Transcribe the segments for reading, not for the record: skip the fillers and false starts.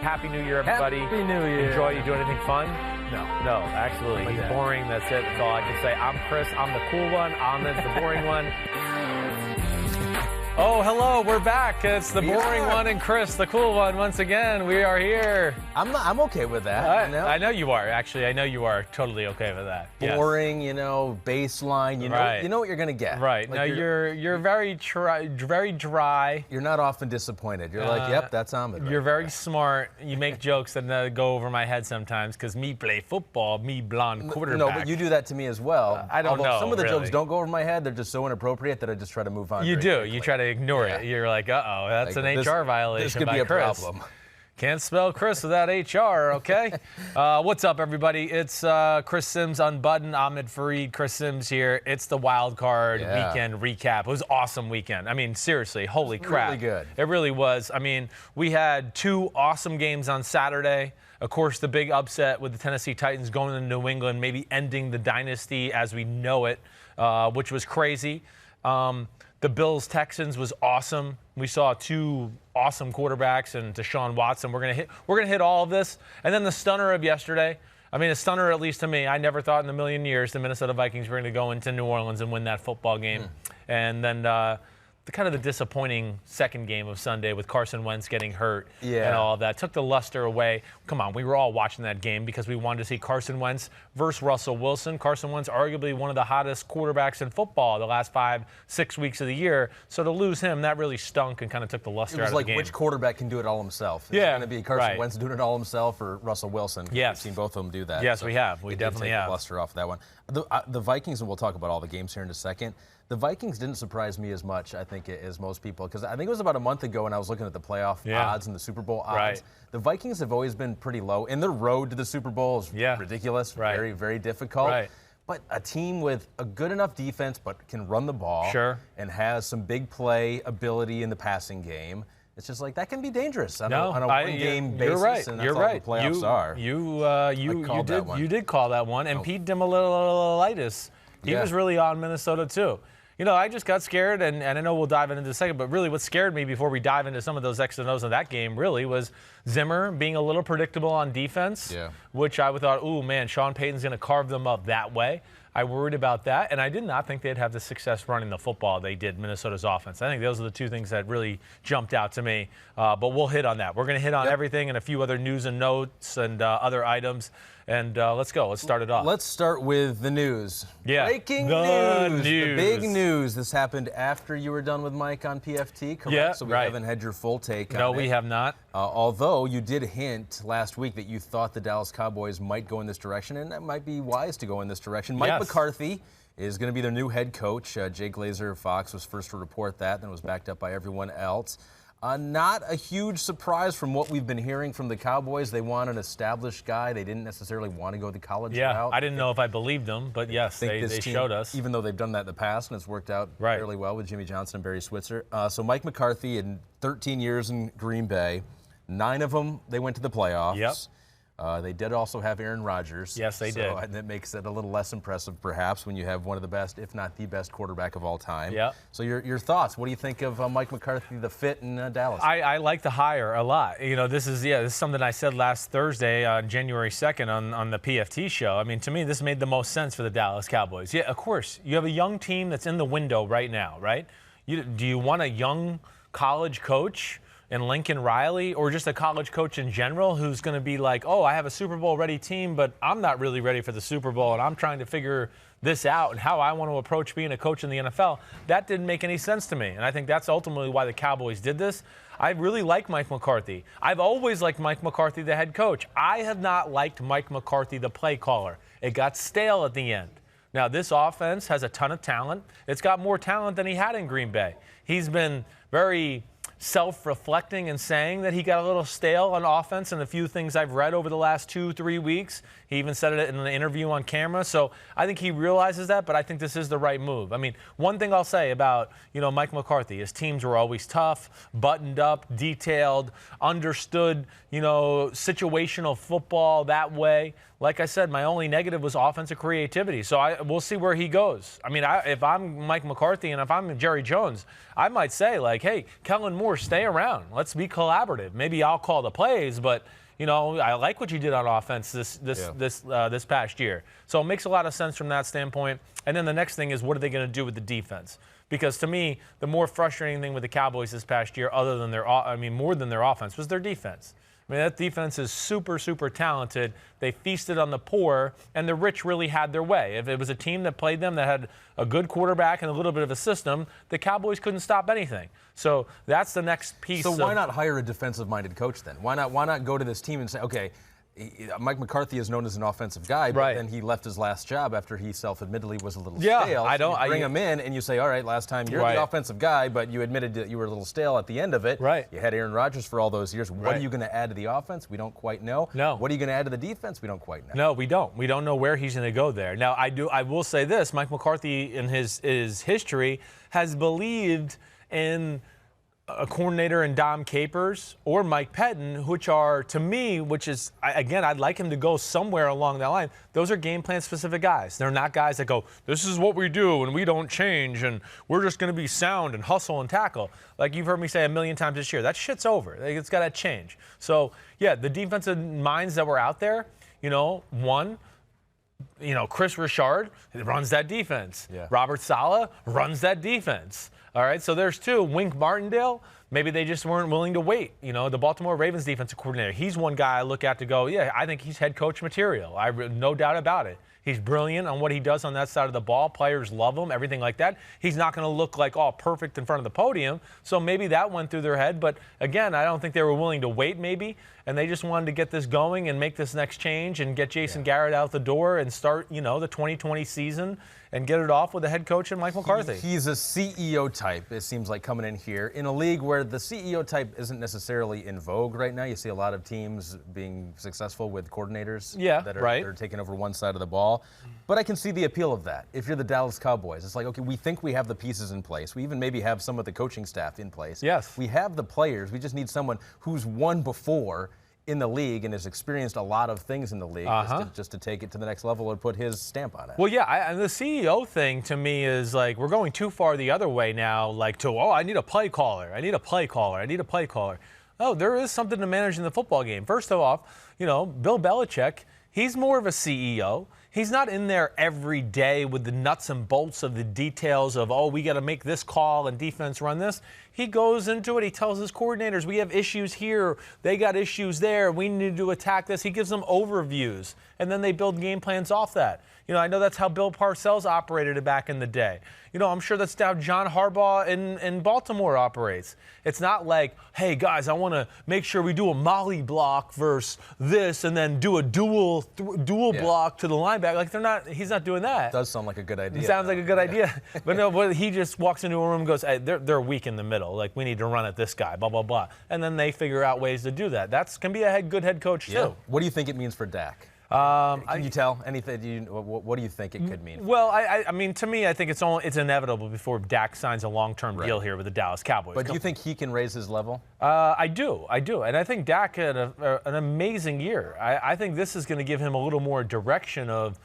Happy New Year, everybody. Happy New Year. Enjoy. You doing anything fun? No. No, absolutely. He's boring. That's it. That's all I can say. I'm Chris. I'm the cool one. Ahmed's the boring one. Oh, hello. We're back. It's the boring one and Chris, the cool one. Once again, we are here. I'm okay with that. I know you are. Actually, I know you are totally okay with that. Boring, baseline. You know what you're gonna get. Right. Like now you're very dry. You're not often disappointed. You're like, yep, that's Ahmed. You're very smart. You make jokes that go over my head sometimes because me play football, me blonde quarterback. No, but you do that to me as well. I don't know. Some of the really. jokes don't go over my head. They're just so inappropriate that I just try to move on. You do. Quickly. You try to ignore it. You're like, uh-oh, that's an HR violation. This could by be a Chris. problem. Can't spell Chris without HR, okay? What's up, everybody? It's Chris Sims Unbuttoned, Ahmed Fareed, Chris Sims here. It's the wild card weekend recap. It was an awesome weekend. I mean, seriously, holy crap. Really good. It really was. I mean, we had two awesome games on Saturday. Of course, the big upset with the Tennessee Titans going to New England, maybe ending the dynasty as we know it, which was crazy. The Bills-Texans was awesome. We saw two awesome quarterbacks and Deshaun Watson. We're gonna hit all of this. And then the stunner of yesterday. I mean, a stunner, at least to me. I never thought in a million years the Minnesota Vikings were going to go into New Orleans and win that football game. And then the disappointing second game of Sunday with Carson Wentz getting hurt and all of that took the luster away. Come on, we were all watching that game because we wanted to see Carson Wentz versus Russell Wilson. Carson Wentz, arguably one of the hottest quarterbacks in football the last 5-6 weeks of the year. So to lose him, that really stunk and kind of took the luster out of the game. It was like which quarterback can do it all himself? Is it going to be Carson Wentz doing it all himself or Russell Wilson? Yes. We've seen both of them do that. Yes, so we have. We definitely have. The luster off that one. The Vikings, and we'll talk about all the games here in a second. The Vikings didn't surprise me as much, I think, as most people, because I think it was about a month ago when I was looking at the playoff odds and the Super Bowl odds. Right. The Vikings have always been pretty low, and their road to the Super Bowl is ridiculous, very, very difficult. Right. But a team with a good enough defense but can run the ball and has some big play ability in the passing game, it's just like that can be dangerous on a one-game basis. You're right. And that's all the playoffs are. You did call that one, and Pete Demolitis. He was really on Minnesota too. I just got scared, and I know we'll dive into this in a second, but really what scared me before we dive into some of those X and O's of that game really was Zimmer being a little predictable on defense, which I thought, ooh, man, Sean Payton's going to carve them up that way. I worried about that, and I did not think they'd have the success running the football they did, Minnesota's offense. I think those are the two things that really jumped out to me, but we'll hit on that. We're going to hit on everything and a few other news and notes and other items, and let's go. Let's start it off. Let's start with the news. Breaking news. The big news. This happened after you were done with Mike on PFT, correct? Yeah, so we haven't had your full take on it. No, we have not. Although you did hint last week that you thought the Dallas Cowboys might go in this direction, and that might be wise to go in this direction. Mike McCarthy is going to be their new head coach. Jay Glazer of Fox was first to report that, then was backed up by everyone else. Not a huge surprise from what we've been hearing from the Cowboys. They want an established guy. They didn't necessarily want to go the college route. I didn't know if I believed them, but yes, they showed us. Even though they've done that in the past, and it's worked out fairly well with Jimmy Johnson and Barry Switzer. So Mike McCarthy, in 13 years in Green Bay, 9 of them, they went to the playoffs. Yep. They did also have Aaron Rodgers. Yes, they did. And that makes it a little less impressive, perhaps, when you have one of the best, if not the best, quarterback of all time. Yep. So your thoughts? What do you think of Mike McCarthy, the fit in Dallas? I like the hire a lot. This is something I said last Thursday, January 2nd, on the PFT show. I mean, to me, this made the most sense for the Dallas Cowboys. Yeah, of course. You have a young team that's in the window right now, right? Do you want a young college coach and Lincoln Riley, or just a college coach in general who's going to be like, oh, I have a Super Bowl ready team, but I'm not really ready for the Super Bowl, and I'm trying to figure this out and how I want to approach being a coach in the NFL? That didn't make any sense to me, and I think that's ultimately why the Cowboys did this. I really like Mike McCarthy. I've always liked Mike McCarthy, the head coach. I have not liked Mike McCarthy, the play caller. It got stale at the end. Now, this offense has a ton of talent. It's got more talent than he had in Green Bay. He's been very self-reflecting and saying that he got a little stale on offense and a few things I've read over the last 2-3 weeks. He even said it in an interview on camera. So I think he realizes that, but I think this is the right move. I mean, one thing I'll say about, Mike McCarthy, his teams were always tough, buttoned up, detailed, understood, situational football that way. like I said, my only negative was offensive creativity. So we'll see where he goes. I mean, if I'm Mike McCarthy and if I'm Jerry Jones, I might say, like, hey, Kellen Moore, stay around. Let's be collaborative. Maybe I'll call the plays, but you know, I like what you did on offense this past year. So it makes a lot of sense from that standpoint. And then the next thing is, what are they going to do with the defense? Because to me, the more frustrating thing with the Cowboys this past year, more than their offense, was their defense. I mean, that defense is super, super talented. They feasted on the poor, and the rich really had their way. If it was a team that played them that had a good quarterback and a little bit of a system, the Cowboys couldn't stop anything. So that's the next piece. So why not hire a defensive-minded coach then? Why not go to this team and say, okay, Mike McCarthy is known as an offensive guy, but then he left his last job after he self-admittedly was a little stale. So you bring him in and you say, all right, last time you're the offensive guy, but you admitted that you were a little stale at the end of it. Right. You had Aaron Rodgers for all those years. What are you going to add to the offense? We don't quite know. No. What are you going to add to the defense? We don't quite know. No, we don't. We don't know where he's going to go there. Now, I will say this. Mike McCarthy, in his history, has believed in a coordinator in Dom Capers or Mike Pettin, which are, to me, I'd like him to go somewhere along that line. Those are game plan specific guys. They're not guys that go, this is what we do and we don't change and we're just going to be sound and hustle and tackle. Like you've heard me say a million times this year, that shit's over. It's got to change. So, yeah, the defensive minds that were out there, Chris Richard runs that defense. Yeah. Robert Saleh runs that defense. All right, so there's two. Wink Martindale, maybe they just weren't willing to wait. The Baltimore Ravens defensive coordinator, he's one guy I look at to go, yeah, I think he's head coach material. No doubt about it. He's brilliant on what he does on that side of the ball. Players love him, everything like that. He's not going to look like all perfect in front of the podium. So maybe that went through their head. But, again, I don't think they were willing to wait maybe. And they just wanted to get this going and make this next change and get Jason Garrett out the door and start, the 2020 season and get it off with the head coach and Mike McCarthy. He's a CEO type, it seems like, coming in here. In a league where the CEO type isn't necessarily in vogue right now, you see a lot of teams being successful with coordinators that are taking over one side of the ball. But I can see the appeal of that. If you're the Dallas Cowboys, it's like, okay, we think we have the pieces in place. We even maybe have some of the coaching staff in place. Yes. We have the players. We just need someone who's won before in the league and has experienced a lot of things in the league just to take it to the next level and put his stamp on it. Well, yeah, and the CEO thing to me is like we're going too far the other way now, like I need a play caller. I need a play caller. I need a play caller. Oh, there is something to manage in the football game. First of all, Bill Belichick, he's more of a CEO. He's not in there every day with the nuts and bolts of the details of, we got to make this call and defense run this. He goes into it. He tells his coordinators, we have issues here. They got issues there. We need to attack this. He gives them overviews, and then they build game plans off that. I know that's how Bill Parcells operated it back in the day. I'm sure that's how John Harbaugh in Baltimore operates. It's not like, hey, guys, I want to make sure we do a molly block versus this and then do a dual block to the linebacker. Like, he's not doing that. It does sound like a good idea. It sounds like a good idea. But no, he just walks into a room and goes, hey, they're weak in the middle. Like, we need to run at this guy, blah, blah, blah. And then they figure out ways to do that. That can be a good head coach, too. What do you think it means for Dak? Can you tell anything? What do you think it could mean? Well, I mean, to me, I think it's inevitable before Dak signs a long-term deal here with the Dallas Cowboys. But do you think he can raise his level? I do, and I think Dak had an amazing year. I think this is going to give him a little more direction of,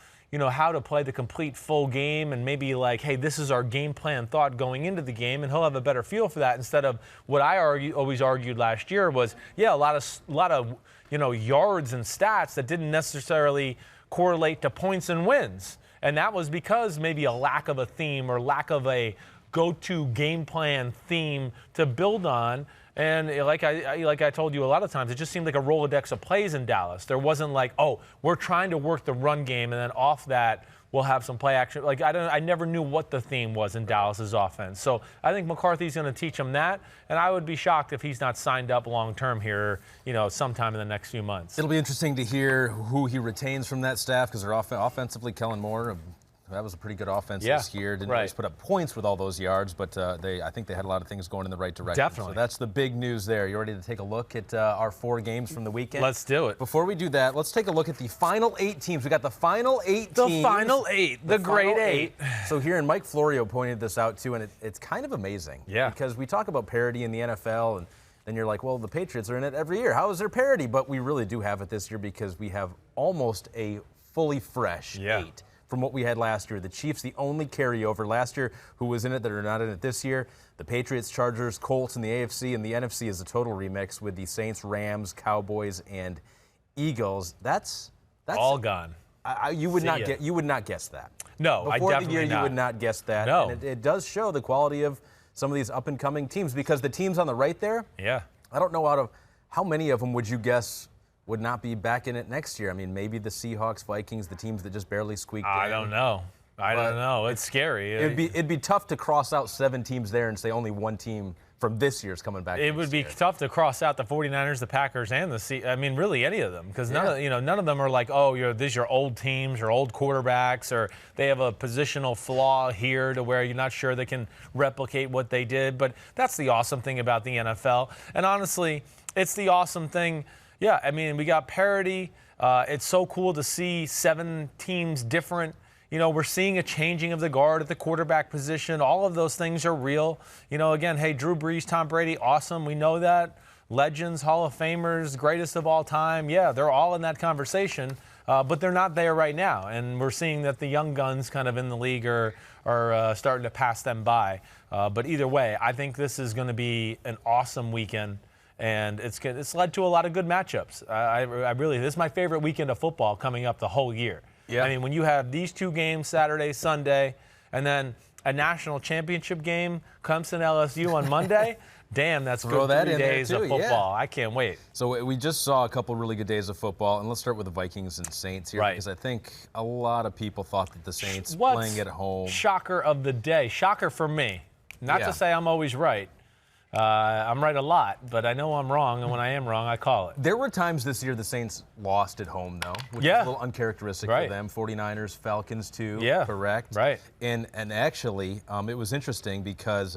how to play the complete full game and maybe like, hey, this is our game plan thought going into the game, and he'll have a better feel for that instead of what I always argued last year was, a lot of yards and stats that didn't necessarily correlate to points and wins. And that was because maybe a lack of a theme or lack of a go-to game plan theme to build on. And like I told you a lot of times, it just seemed like a Rolodex of plays in Dallas. There wasn't like, we're trying to work the run game, and then off that, we'll have some play action. Like, I never knew what the theme was in Dallas's offense. So I think McCarthy's going to teach him that, and I would be shocked if he's not signed up long-term here, sometime in the next few months. It'll be interesting to hear who he retains from that staff because they're offensively, Kellen Moore, that was a pretty good offense this year. Didn't always put up points with all those yards, but I think they had a lot of things going in the right direction. Definitely. So that's the big news there. You ready to take a look at our 4 games from the weekend? Let's do it. Before we do that, let's take a look at the final 8 teams. We got the final 8 teams. The final 8. The great 8. So here, and Mike Florio pointed this out too, and it's kind of amazing. Yeah. Because we talk about parity in the NFL, and then you're like, well, the Patriots are in it every year. How is there parity? But we really do have it this year because we have almost a fully fresh 8 from what we had last year. The Chiefs, the only carryover last year who was in it that are not in it this year. The Patriots, Chargers, Colts in the AFC, and the NFC is a total remix with the Saints, Rams, Cowboys, and Eagles. That's all gone. You would not guess that. No, Before I definitely the year, not. You would not guess that. No. And it does show the quality of some of these up-and-coming teams because the teams on the right there, I don't know out of how many of them would you guess would not be back in it next year. I mean, maybe the Seahawks, Vikings, the teams that just barely squeaked in. I don't know. I don't know. It's scary. It'd be tough to cross out 7 teams there and say only one team from this year's coming back. It would be tough to cross out the 49ers, the Packers, and I mean, really any of them, because none of them are like, oh, these are old teams or old quarterbacks, or they have a positional flaw here to where you're not sure they can replicate what they did. But that's the awesome thing about the NFL. And honestly, it's the awesome thing. Yeah, I mean, we got parity. It's so cool to see 7 teams different. We're seeing a changing of the guard at the quarterback position. All of those things are real. Again, hey, Drew Brees, Tom Brady, awesome. We know that. Legends, Hall of Famers, greatest of all time. Yeah, they're all in that conversation, but they're not there right now. And we're seeing that the young guns kind of in the league are starting to pass them by. But either way, I think this is going to be an awesome weekend. And it's led to a lot of good matchups. I really, this is my favorite weekend of football coming up the whole year. Yeah. I mean, when you have these 2 games, Saturday, Sunday, and then a national championship game, Clemson, LSU on Monday, damn, that's good 3 days of football. Yeah. I can't wait. So we just saw a couple really good days of football, and let's start with the Vikings and Saints here, because I think a lot of people thought that the Saints playing at home. Shocker of the day. Shocker for me. Not to say I'm always right. I'm right a lot, but I know I'm wrong, and when I am wrong, I call it. There were times this year the Saints lost at home, though, which is a little uncharacteristic for them. 49ers, Falcons, too, correct? Right. And actually, it was interesting because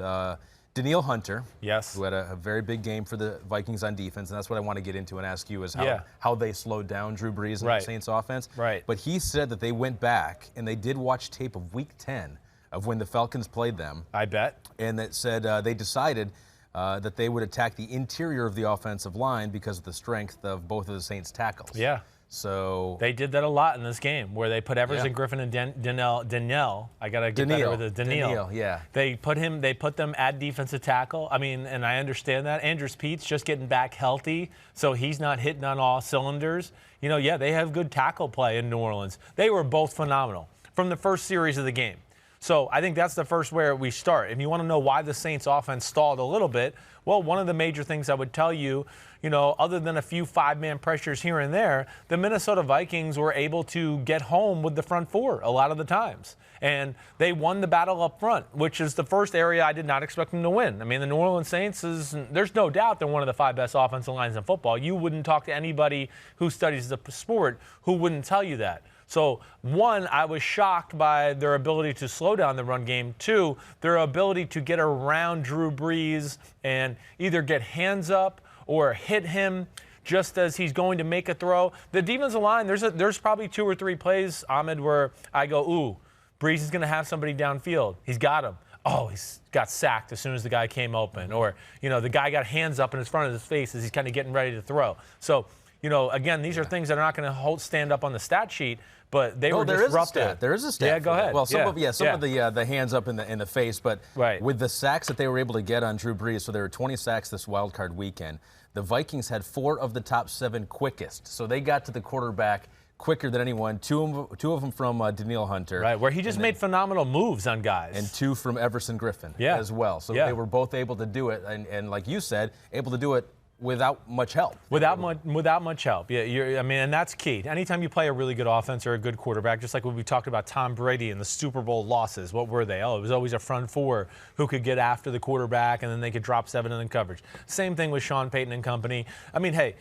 Danielle Hunter, who had a very big game for the Vikings on defense, and that's what I want to get into and ask you is how they slowed down Drew Brees and the Saints offense. Right. But he said that they went back, and they did watch tape of Week 10 of when the Falcons played them. I bet. And that said they decided that they would attack the interior of the offensive line because of the strength of both of the Saints' tackles. Yeah. So they did that a lot in this game, where they put Everson Griffin and Danielle. I gotta get better with it. Danielle. Yeah. They put them at defensive tackle. I mean, and I understand that. Andrews Pete's just getting back healthy, so he's not hitting on all cylinders. They have good tackle play in New Orleans. They were both phenomenal from the first series of the game. So I think that's the first where we start. If you want to know why the Saints offense stalled a little bit, well, one of the major things I would tell you, other than a few 5-man pressures here and there, the Minnesota Vikings were able to get home with the front 4 a lot of the times. And they won the battle up front, which is the first area I did not expect them to win. I mean, the New Orleans Saints, there's no doubt they're one of the 5 best offensive lines in football. You wouldn't talk to anybody who studies the sport who wouldn't tell you that. So, 1, I was shocked by their ability to slow down the run game. 2, their ability to get around Drew Brees and either get hands up or hit him just as he's going to make a throw. The defensive line, there's probably 2 or 3 plays, Ahmed, where I go, ooh, Brees is going to have somebody downfield. He's got him. Oh, he's got sacked as soon as the guy came open. Or, the guy got hands up in front of his face as he's kind of getting ready to throw. So, again, these are things that are not going to stand up on the stat sheet, but they were disruptive. There is a stat. Yeah, go ahead. Well, some of the hands up in the face, but with the sacks that they were able to get on Drew Brees, so there were 20 sacks this wild card weekend. The Vikings had 4 of the top 7 quickest, so they got to the quarterback quicker than anyone. Two of them from Danielle Hunter. Right, where he just made phenomenal moves on guys. And 2 from Everson Griffin as well. So they were both able to do it, and like you said, able to do it without much help. Without much help. Yeah, and that's key. Anytime you play a really good offense or a good quarterback, just like when we talked about Tom Brady and the Super Bowl losses, what were they? Oh, it was always a front 4 who could get after the quarterback, and then they could drop 7 in the coverage. Same thing with Sean Payton and company. I mean, hey,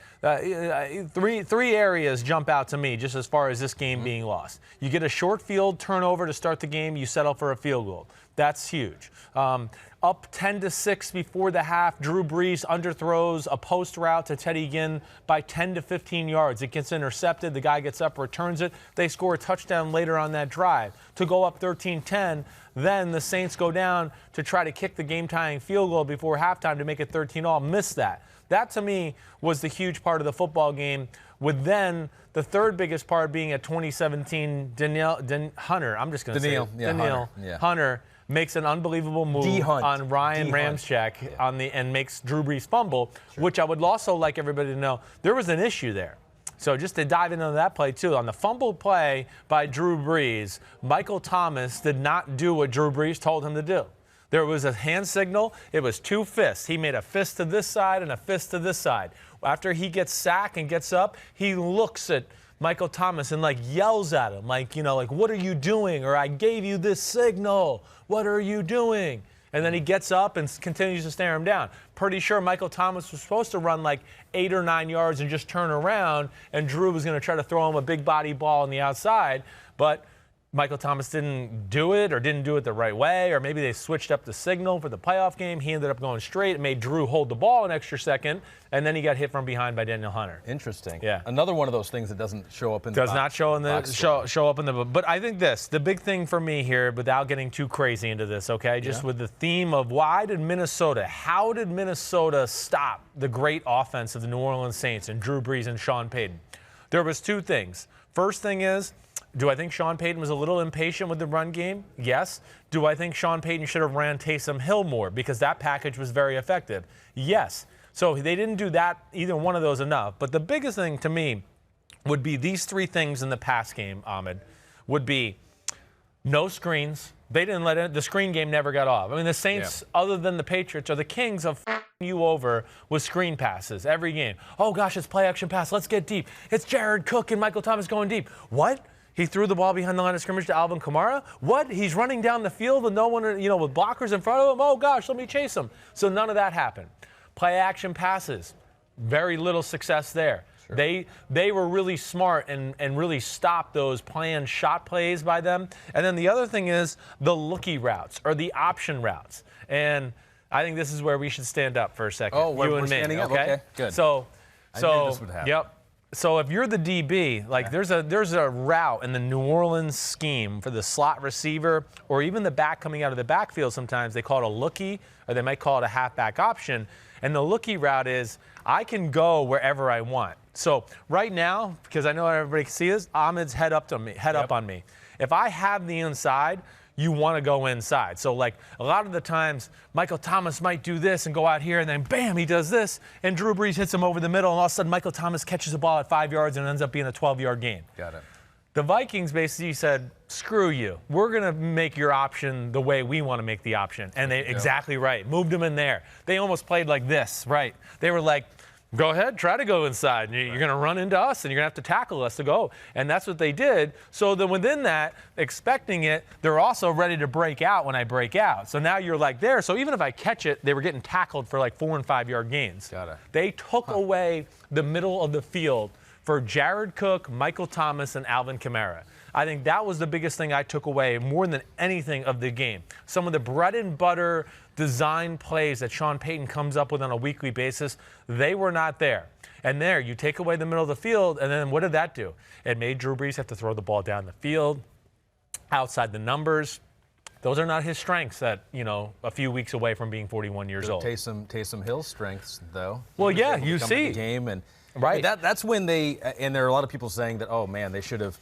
three areas jump out to me just as far as this game being lost. You get a short field turnover to start the game, you settle for a field goal. That's huge. Up 10-6 before the half, Drew Brees underthrows a post route to Teddy Ginn by 10 to 15 yards. It gets intercepted. The guy gets up, returns it. They score a touchdown later on that drive to go up 13-10. Then the Saints go down to try to kick the game-tying field goal before halftime to make it 13-all. Missed that. That, to me, was the huge part of the football game, with then the third biggest part being a 2017 Hunter. I'm just going to say it. Danielle Hunter makes an unbelievable move on Ryan Ramczyk and makes Drew Brees fumble, which I would also like everybody to know there was an issue there. So just to dive into that play, too, on the fumble play by Drew Brees, Michael Thomas did not do what Drew Brees told him to do. There was a hand signal. It was two fists. He made a fist to this side and a fist to this side. After he gets sacked and gets up, he looks at Michael Thomas and, like, yells at him, like, you know, like, what are you doing? Or I gave you this signal. What are you doing? And then he gets up and continues to stare him down. Pretty sure Michael Thomas was supposed to run like 8 or 9 yards and just turn around, and Drew was going to try to throw him a big body ball on the outside. But Michael Thomas didn't do it, or didn't do it the right way, or maybe they switched up the signal for the playoff game. He ended up going straight. It made Drew hold the ball an extra second, and then he got hit from behind by Danielle Hunter. Interesting. Yeah. Another one of those things that doesn't show up in the box. Does not show in the show up in the. But I think the big thing for me here, without getting too crazy into this, okay, just with the theme of how did Minnesota stop the great offense of the New Orleans Saints and Drew Brees and Sean Payton? There was two things. First thing is, do I think Sean Payton was a little impatient with the run game? Yes. Do I think Sean Payton should have ran Taysom Hill more because that package was very effective? Yes. So they didn't do that, either one of those enough. But the biggest thing to me would be these three things in the pass game, Ahmed, would be no screens. They didn't let it. The screen game never got off. I mean, the Saints, other than the Patriots, are the kings of you over with screen passes every game. Oh, gosh, it's play action pass. Let's get deep. It's Jared Cook and Michael Thomas going deep. What? He threw the ball behind the line of scrimmage to Alvin Kamara? What? He's running down the field with no one, with blockers in front of him? Oh, gosh, let me chase him. So none of that happened. Play action passes, very little success there. Sure. They were really smart and really stopped those planned shot plays by them. And then the other thing is the looky routes or the option routes. And I think this is where we should stand up for a second. Oh, we're standing up. Okay, good. So I knew this would happen. Yep. So if you're the DB, like there's a route in the New Orleans scheme for the slot receiver or even the back coming out of the backfield. Sometimes they call it a looky, or they might call it a halfback option. And the looky route is I can go wherever I want. So right now, because I know everybody can see this, Ahmed's head up on me. If I have the inside, you want to go inside. So, like, a lot of the times, Michael Thomas might do this and go out here, and then, bam, he does this, and Drew Brees hits him over the middle, and all of a sudden, Michael Thomas catches the ball at 5 yards and ends up being a 12-yard gain. Got it. The Vikings basically said, screw you. We're going to make your option the way we want to make the option. And they exactly right. Moved him in there. They almost played like this, right? They were like, go ahead, try to go inside. You're going to run into us, and you're going to have to tackle us to go. And that's what they did. So then within that, expecting it, they're also ready to break out when I break out. So now you're like there. So even if I catch it, they were getting tackled for like 4 and 5 yard gains. Got it. They took away the middle of the field for Jared Cook, Michael Thomas, and Alvin Kamara. I think that was the biggest thing I took away more than anything of the game. Some of the bread and butter design plays that Sean Payton comes up with on a weekly basis, they were not there. And there, you take away the middle of the field, and then what did that do? It made Drew Brees have to throw the ball down the field, outside the numbers. Those are not his strengths at, a few weeks away from being 41 years old. Taysom Hill's strengths, though. Well, yeah, you see. The game and right. That's when and there are a lot of people saying that, oh, man, they should have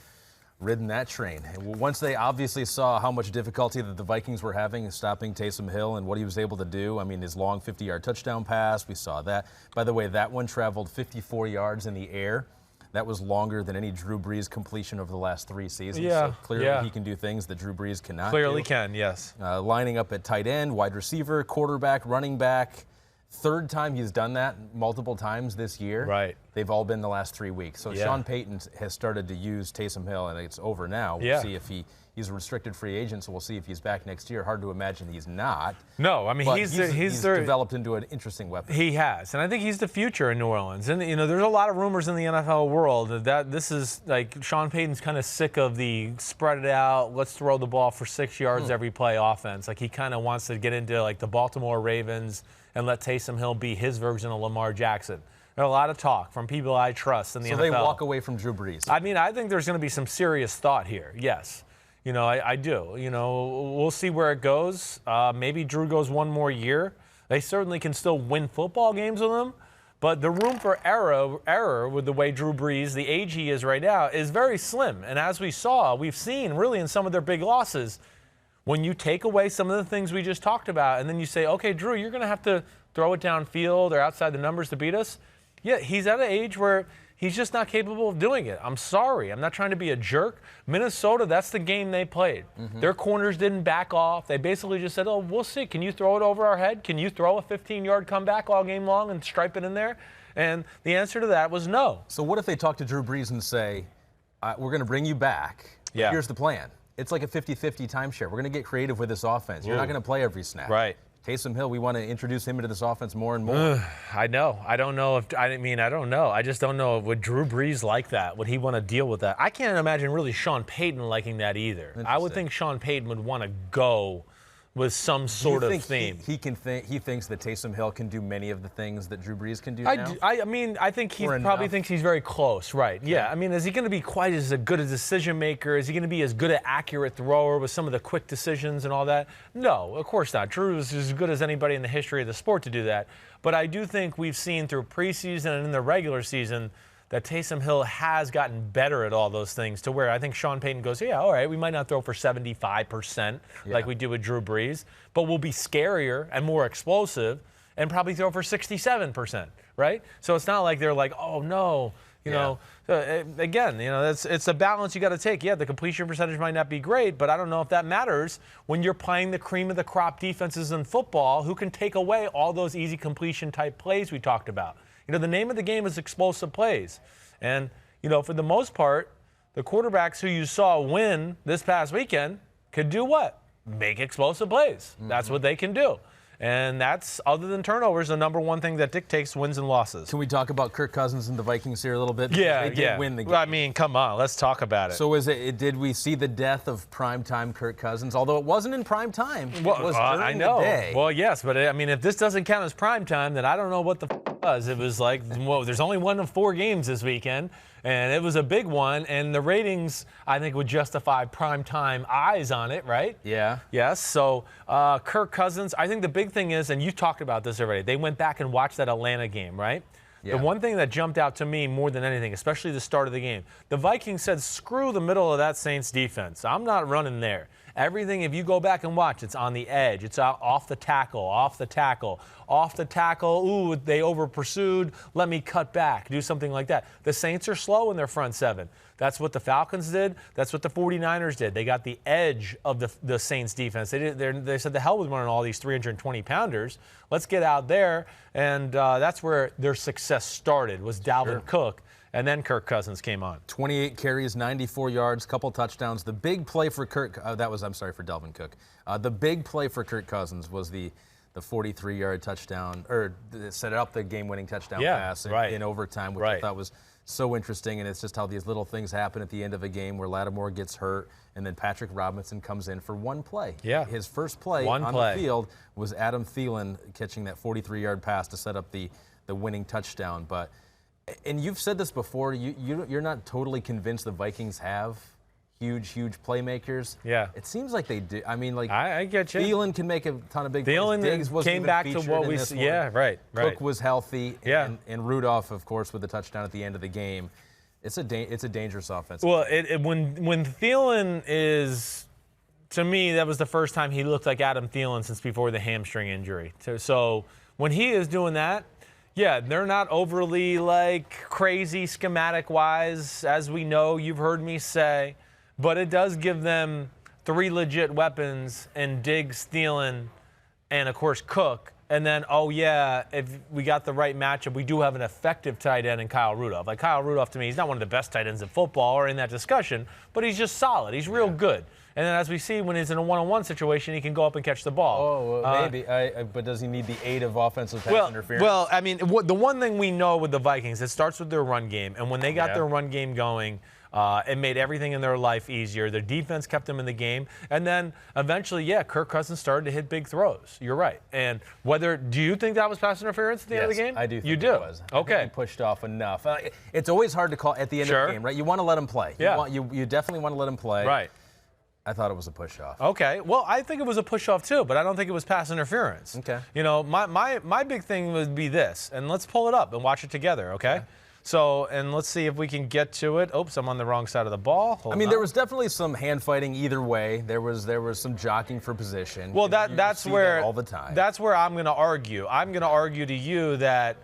ridden that train. Once they obviously saw how much difficulty that the Vikings were having in stopping Taysom Hill and what he was able to do. I mean, his long 50-yard touchdown pass, we saw that. By the way, that one traveled 54 yards in the air. That was longer than any Drew Brees completion over the last 3 seasons. Yeah, so clearly he can do things that Drew Brees cannot Clearly can, yes. Lining up at tight end, wide receiver, quarterback, running back. Third time he's done that multiple times this year. Right. They've all been the last 3 weeks. So Sean Payton has started to use Taysom Hill, and it's over now. We'll see if he He's a restricted free agent, so we'll see if he's back next year. Hard to imagine he's not. No, I mean, but he's developed into an interesting weapon. He has, and I think he's the future in New Orleans. And, you know, there's a lot of rumors in the NFL world that this is, like, Sean Payton's kind of sick of the spread it out, let's throw the ball for 6 yards every play offense. Like, he kind of wants to get into, like, the Baltimore Ravens and let Taysom Hill be his version of Lamar Jackson. There's a lot of talk from people I trust in the NFL. So they walk away from Drew Brees. I mean, I think there's going to be some serious thought here, yes. You know, I do. You know, we'll see where it goes. Maybe Drew goes one more year. They certainly can still win football games with him. But the room for error with the way Drew Brees, the age he is right now, is very slim. And as we've seen really in some of their big losses, when you take away some of the things we just talked about and then you say, okay, Drew, you're going to have to throw it downfield or outside the numbers to beat us. Yeah, he's at an age where he's just not capable of doing it. I'm sorry. I'm not trying to be a jerk. Minnesota, that's the game they played. Their corners didn't back off. They basically just said, oh, we'll see. Can you throw it over our head? Can you throw a 15-yard comeback all game long and stripe it in there? And the answer to that was no. So what if they talk to Drew Brees and say, we're going to bring you back. Yeah. Here's the plan. It's like a 50-50 timeshare. We're going to get creative with this offense. You're not going to play every snap. Right. Taysom Hill, we want to introduce him into this offense more and more. I know. I don't know. I don't know. I just don't know. Would Drew Brees like that? Would he want to deal with that? I can't imagine really Sean Payton liking that either. I would think Sean Payton would want to go with some sort of theme. He thinks that Taysom Hill can do many of the things that Drew Brees can do now? I think he probably thinks he's very close, right? Okay. Yeah, I mean, is he going to be quite as good a decision maker? Is he going to be as good an accurate thrower with some of the quick decisions and all that? No, of course not. Drew is as good as anybody in the history of the sport to do that. But I do think we've seen through preseason and in the regular season that Taysom Hill has gotten better at all those things to where I think Sean Payton goes, yeah, all right, we might not throw for 75% like we do with Drew Brees, but we'll be scarier and more explosive and probably throw for 67%, right? So it's not like they're like, oh, no, you know. Again, you know, it's a balance you got to take. Yeah, the completion percentage might not be great, but I don't know if that matters when you're playing the cream of the crop defenses in football who can take away all those easy completion type plays we talked about. You know, the name of the game is explosive plays. And, you know, for the most part, the quarterbacks who you saw win this past weekend could do what? Make explosive plays. That's what they can do. And that's, other than turnovers, the number one thing that dictates wins and losses. Can we talk about Kirk Cousins and the Vikings here a little bit? Yeah, they did win the game. Well, I mean, come on, let's talk about it. So did we see the death of primetime Kirk Cousins? Although it wasn't in prime time. Well, it was during the day. Well, yes, but I mean, if this doesn't count as prime time, then I don't know what the was. It was like, well, there's only one of 4 games this weekend, and it was a big one, and the ratings, I think, would justify primetime eyes on it, right? Yeah. Yes, so Kirk Cousins, I think the big thing is, and you talked about this already, they went back and watched that Atlanta game, right? Yeah. The one thing that jumped out to me more than anything, especially the start of the game, the Vikings said, screw the middle of that Saints defense. I'm not running there. Everything, if you go back and watch, it's on the edge. It's out off the tackle, off the tackle, off the tackle. Ooh, they over-pursued. Let me cut back. Do something like that. The Saints are slow in their front seven. That's what the Falcons did. That's what the 49ers did. They got the edge of the Saints defense. They said, the hell with running all these 320-pounders. Let's get out there. And that's where their success started, was Dalvin Cook. And then Kirk Cousins came on. 28 carries, 94 yards, couple touchdowns. The big play for for Dalvin Cook. The big play for Kirk Cousins was the 43-yard touchdown, or set up the game-winning touchdown pass in overtime, which I thought was so interesting. And it's just how these little things happen at the end of a game where Lattimore gets hurt, and then Patrick Robinson comes in for one play. Yeah. His first play on the field was Adam Thielen catching that 43-yard pass to set up the winning touchdown. And you've said this before, you're not totally convinced the Vikings have huge playmakers. Yeah. It seems like they do. I mean, like, I get you. Thielen can make a ton of big plays. Thielen came back to what we see. Yeah, right. Cook was healthy. Yeah. And Rudolph, of course, with the touchdown at the end of the game. It's a dangerous offense. Well, when Thielen is, to me, that was the first time he looked like Adam Thielen since before the hamstring injury. So when he is doing that, yeah, they're not overly, like, crazy schematic-wise, as we know, you've heard me say. But it does give them 3 legit weapons in Diggs, Thielen, and, of course, Cook. And then, oh, yeah, if we got the right matchup, we do have an effective tight end in Kyle Rudolph. Like, Kyle Rudolph, to me, he's not one of the best tight ends in football or in that discussion, but he's just solid. He's real good. And then as we see, when he's in a one-on-one situation, he can go up and catch the ball. Oh, well, maybe. But does he need the aid of offensive pass interference? Well, I mean, the one thing we know with the Vikings, it starts with their run game. And when they got their run game going, it made everything in their life easier. Their defense kept them in the game. And then eventually, Kirk Cousins started to hit big throws. You're right. And do you think that was pass interference at the end of the game? I do think you do. It was. Okay. I think he pushed off enough. It's always hard to call at the end of the game, right? You want to let him play. Yeah. You definitely want to let him play. Right. I thought it was a push-off. Okay. Well, I think it was a push-off too, but I don't think it was pass interference. Okay. You know, my big thing would be this, and let's pull it up and watch it together, okay? So, and let's see if we can get to it. Oops, I'm on the wrong side of the ball. Hold on. There was definitely some hand fighting either way. There was some jockeying for position. Well, that's where all the time. That's where I'm going to argue. I'm going to argue to you that,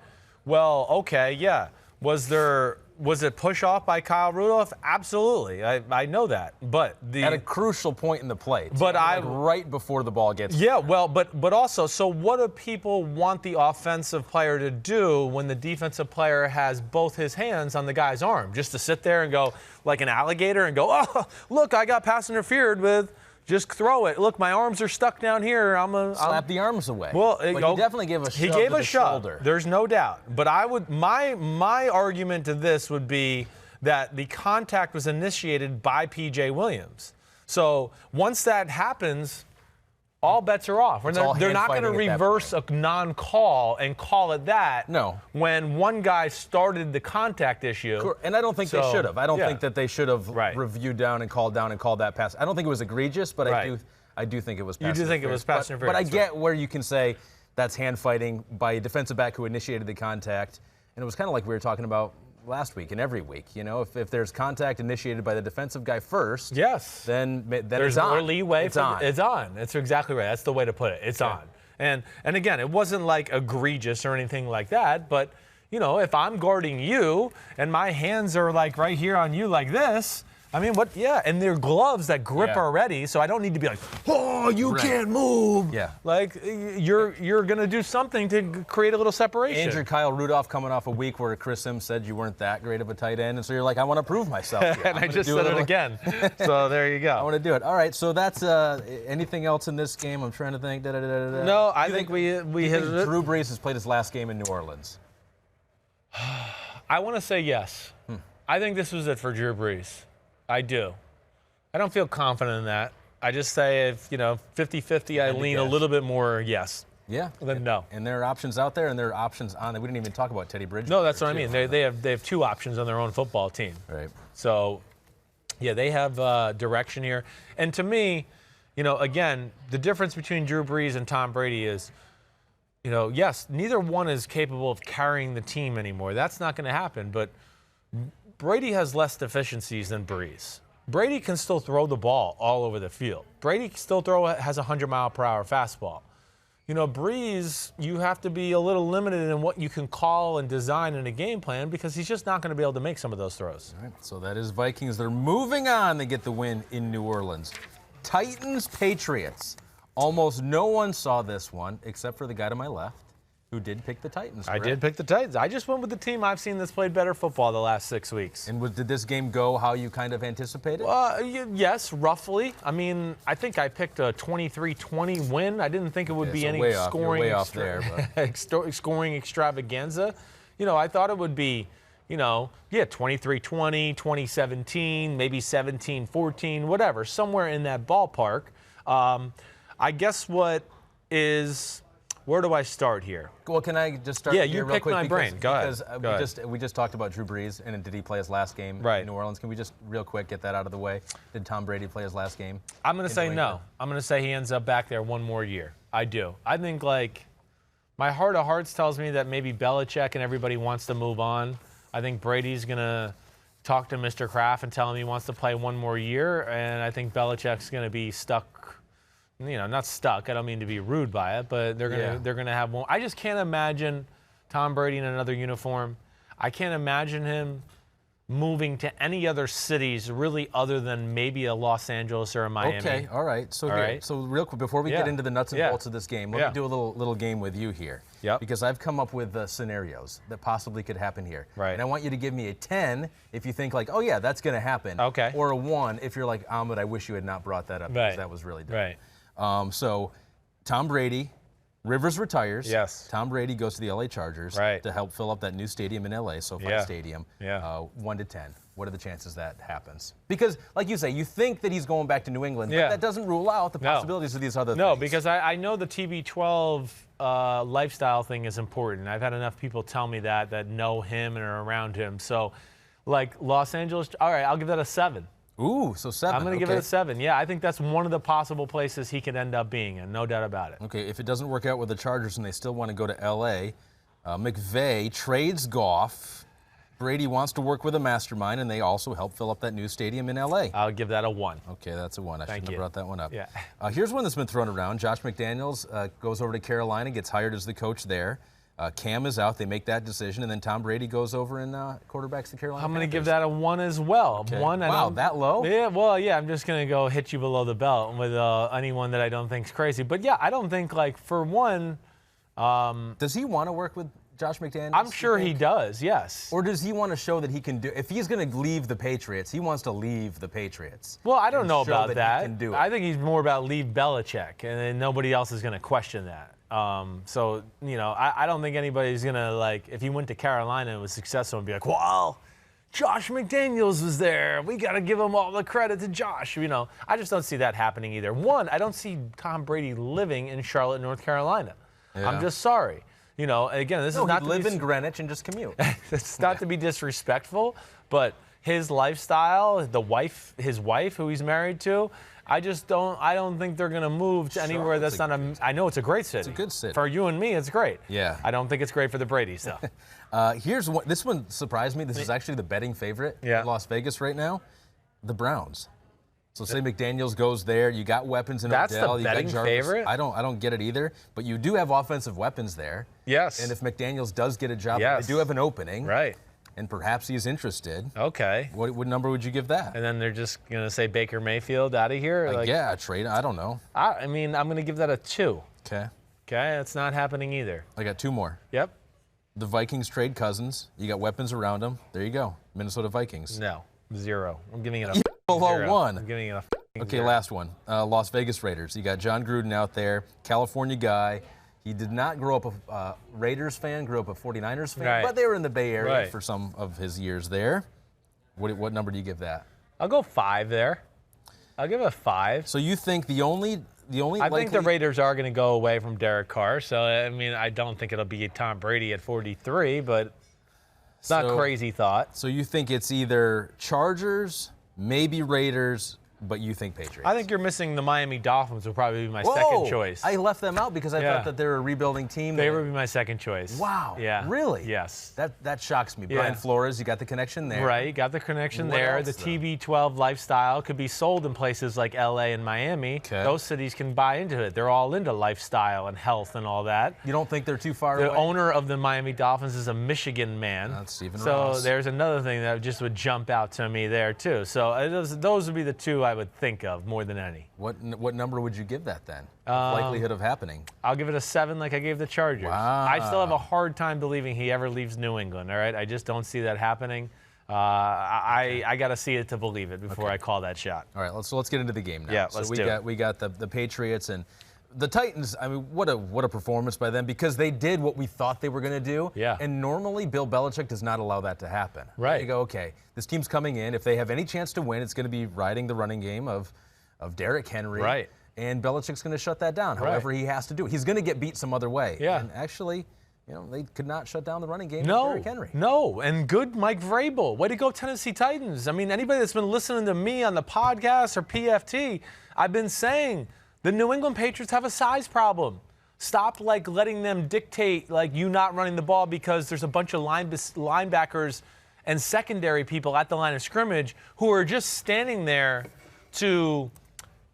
well, okay, yeah, was it push off by Kyle Rudolph? Absolutely, I know that. But at a crucial point in the play. But right before the ball gets. Yeah, well, but also, so what do people want the offensive player to do when the defensive player has both his hands on the guy's arm? Just to sit there and go like an alligator and go, oh, look, I got pass interfered with. Just throw it. Look, my arms are stuck down here. Slap the arms away. Well, he definitely gave a shove. He gave to a the shove. Shoulder. There's no doubt. But my argument to this would be that the contact was initiated by P.J. Williams. So once that happens, all bets are off. They're not going to reverse a non-call and call it that. No. When one guy started the contact issue. And I don't think they should have. I don't think that they should have reviewed down and called that pass. I don't think it was egregious, but I do think it was pass interference. You do think it was pass interference. But I get where you can say that's hand fighting by a defensive back who initiated the contact. And it was kind of like we were talking about last week and every week. You know, if there's contact initiated by the defensive guy first, then there's it's on. more leeway. It's on. It's on. That's exactly right. That's the way to put it. It's on. And again, it wasn't like egregious or anything like that. But you know, if I'm guarding you and my hands are like right here on you like this. I mean, what? Yeah, and they're gloves that grip already, so I don't need to be like, oh, you can't move. Yeah. Like, you're going to do something to create a little separation. Injured Kyle Rudolph coming off a week where Chris Sims said you weren't that great of a tight end, and so you're like, I want to prove myself here. And I just said it again. So there you go. I want to do it. All right, so that's anything else in this game? I'm trying to think. No, I think we hit it. Drew Brees has played his last game in New Orleans. I want to say yes. I think this was it for Drew Brees. I do. I don't feel confident in that. I just say if, 50-50, I lean a little bit more yes. Yeah. Than no. And there are options out there, and there are options on there. We didn't even talk about Teddy Bridgewater. No, that's what I mean. They have two options on their own football team. Right. So, yeah, they have direction here. And to me, again, the difference between Drew Brees and Tom Brady is, yes, neither one is capable of carrying the team anymore. That's not going to happen. But Brady has less deficiencies than Brees. Brady can still throw the ball all over the field. Brady still has a 100-mile-per-hour fastball. Brees, you have to be a little limited in what you can call and design in a game plan because he's just not going to be able to make some of those throws. All right, so that is Vikings. They're moving on. They get the win in New Orleans. Titans, Patriots. Almost no one saw this one except for the guy to my left, who did pick the Titans. Correct? I did pick the Titans. I just went with the team I've seen that's played better football the last 6 weeks. And did this game go how you kind of anticipated? Yes, roughly. I mean, I think I picked a 23-20 win. I didn't think it would be any scoring scoring extravaganza. I thought it would be, 23-20, 20-17, maybe 17-14, whatever, somewhere in that ballpark. I guess where do I start here? Well, can I just start? Yeah, you picked my brain. Go ahead. Because we just talked about Drew Brees, and did he play his last game in New Orleans? Can we just real quick get that out of the way? Did Tom Brady play his last game? I'm going to say no. I'm going to say he ends up back there one more year. I do. I think, my heart of hearts tells me that maybe Belichick and everybody wants to move on. I think Brady's going to talk to Mr. Kraft and tell him he wants to play one more year, and I think Belichick's going to be stuck. Not stuck. I don't mean to be rude by it, but they're gonna have one. I just can't imagine Tom Brady in another uniform. I can't imagine him moving to any other cities really other than maybe a Los Angeles or a Miami. Okay, all right. So, so real quick, before we get into the nuts and bolts of this game, let me do a little game with you here. Yep. Because I've come up with scenarios that possibly could happen here. Right. And I want you to give me a 10 if you think like, oh yeah, that's going to happen. Okay. Or a 1 if you're like, Ahmed, I wish you had not brought that up because that was really dumb. Right. So, Tom Brady, Rivers retires. Yes. Tom Brady goes to the LA Chargers to help fill up that new stadium in LA, SoFi Stadium. 1 to 10. What are the chances that happens? Because, like you say, you think that he's going back to New England, but that doesn't rule out the possibilities of these other things. No, because I know the TB12 lifestyle thing is important. I've had enough people tell me that know him and are around him. So, like Los Angeles, all right, I'll give that a 7. Ooh, so 7. I'm going to give it a 7. Yeah, I think that's one of the possible places he could end up being in, no doubt about it. Okay, if it doesn't work out with the Chargers and they still want to go to L.A., McVay trades Goff. Brady wants to work with a mastermind, and they also help fill up that new stadium in L.A. I'll give that a 1. Okay, that's a 1. I shouldn't have brought that one up. Yeah. Here's one that's been thrown around. Josh McDaniels goes over to Carolina, gets hired as the coach there. Cam is out. They make that decision, and then Tom Brady goes over and quarterbacks the Carolina I'm going to Panthers. give that a 1 as well. Okay. 1. Wow, that low? Yeah, well, yeah, I'm just going to go hit you below the belt with anyone that I don't think is crazy. But, yeah, I don't think, like, for one. Does he want to work with Josh McDaniels? I'm sure he does, yes. Or does he want to show that he can do, if he's going to leave the Patriots, he wants to leave the Patriots? Well, I don't know about that. He can do it. I think he's more about leave Belichick, and then nobody else is going to question that. So, you know, I don't think anybody's going to, like, if he went to Carolina and was successful and be like, well, Josh McDaniels was there. We got to give him all the credit to Josh. You know, I just don't see that happening either. One, I don't see Tom Brady living in Charlotte, North Carolina. Yeah. I'm just sorry. You know, again, this is not to live in Greenwich and just commute. It's not to be disrespectful, but his lifestyle, his wife, who he's married to, I don't think they're going to move to anywhere that's not I know it's a great city. It's a good city. For you and me, it's great. Yeah. I don't think it's great for the Bradys, though. Here's one. This one surprised me. This is actually the betting favorite in Las Vegas right now. The Browns. So say McDaniels goes there. You got weapons in That's Odell. the betting favorite? I don't get it either. But you do have offensive weapons there. Yes. And if McDaniels does get a job, they do have an opening. Right. And perhaps he's interested. Okay. What number would you give that? And then they're just going to say Baker Mayfield out of here? Yeah, trade. I don't know. I mean, I'm going to give that a 2. Okay. Okay, that's not happening either. I got 2 more. Yep. The Vikings trade Cousins. You got weapons around them. There you go. Minnesota Vikings. No. 0. I'm giving it a below 0. 1. I'm giving it a Okay, 0. last one. Las Vegas Raiders. You got John Gruden out there, California guy. He did not grow up a Raiders fan, grew up a 49ers fan, but they were in the Bay Area for some of his years there. What number do you give that? I'll go 5 there. I'll give it a 5. So you think the only I think the Raiders are going to go away from Derek Carr. So, I mean, I don't think it'll be Tom Brady at 43, but it's not a crazy thought. So you think it's either Chargers, maybe Raiders, but you think Patriots? I think you're missing the Miami Dolphins will probably be my second choice. I left them out because I thought that they're a rebuilding team. They would be my second choice. Wow. Yeah. Really? Yes. That shocks me. Brian Flores, you got the connection there. Right, you got the connection there. Else, the TB12 lifestyle could be sold in places like LA and Miami. Okay. Those cities can buy into it. They're all into lifestyle and health and all that. You don't think they're too far away? The owner of the Miami Dolphins is a Michigan man. That's Stephen So Ross. there's another thing that just would jump out to me there too. So those would be the 2 I would think of more than any. What number would you give that then? Likelihood of happening? I'll give it a 7 like I gave the Chargers. Wow. I still have a hard time believing he ever leaves New England, all right? I just don't see that happening. I got to see it to believe it before I call that shot. All right, let's get into the game now. Yeah, so let's we got the Patriots and the Titans. I mean, what a performance by them because they did what we thought they were going to do. Yeah. And normally Bill Belichick does not allow that to happen. Right. You go, okay, this team's coming in. If they have any chance to win, it's going to be riding the running game of Derrick Henry. Right. And Belichick's going to shut that down, however he has to do it. He's going to get beat some other way. Yeah. And actually, you know, they could not shut down the running game No, of Derrick Henry. No, and good Mike Vrabel. Way to go, Tennessee Titans. I mean, anybody that's been listening to me on the podcast or PFT, I've been saying the New England Patriots have a size problem. Stop, like, letting them dictate, like, you not running the ball because there's a bunch of linebackers and secondary people at the line of scrimmage who are just standing there to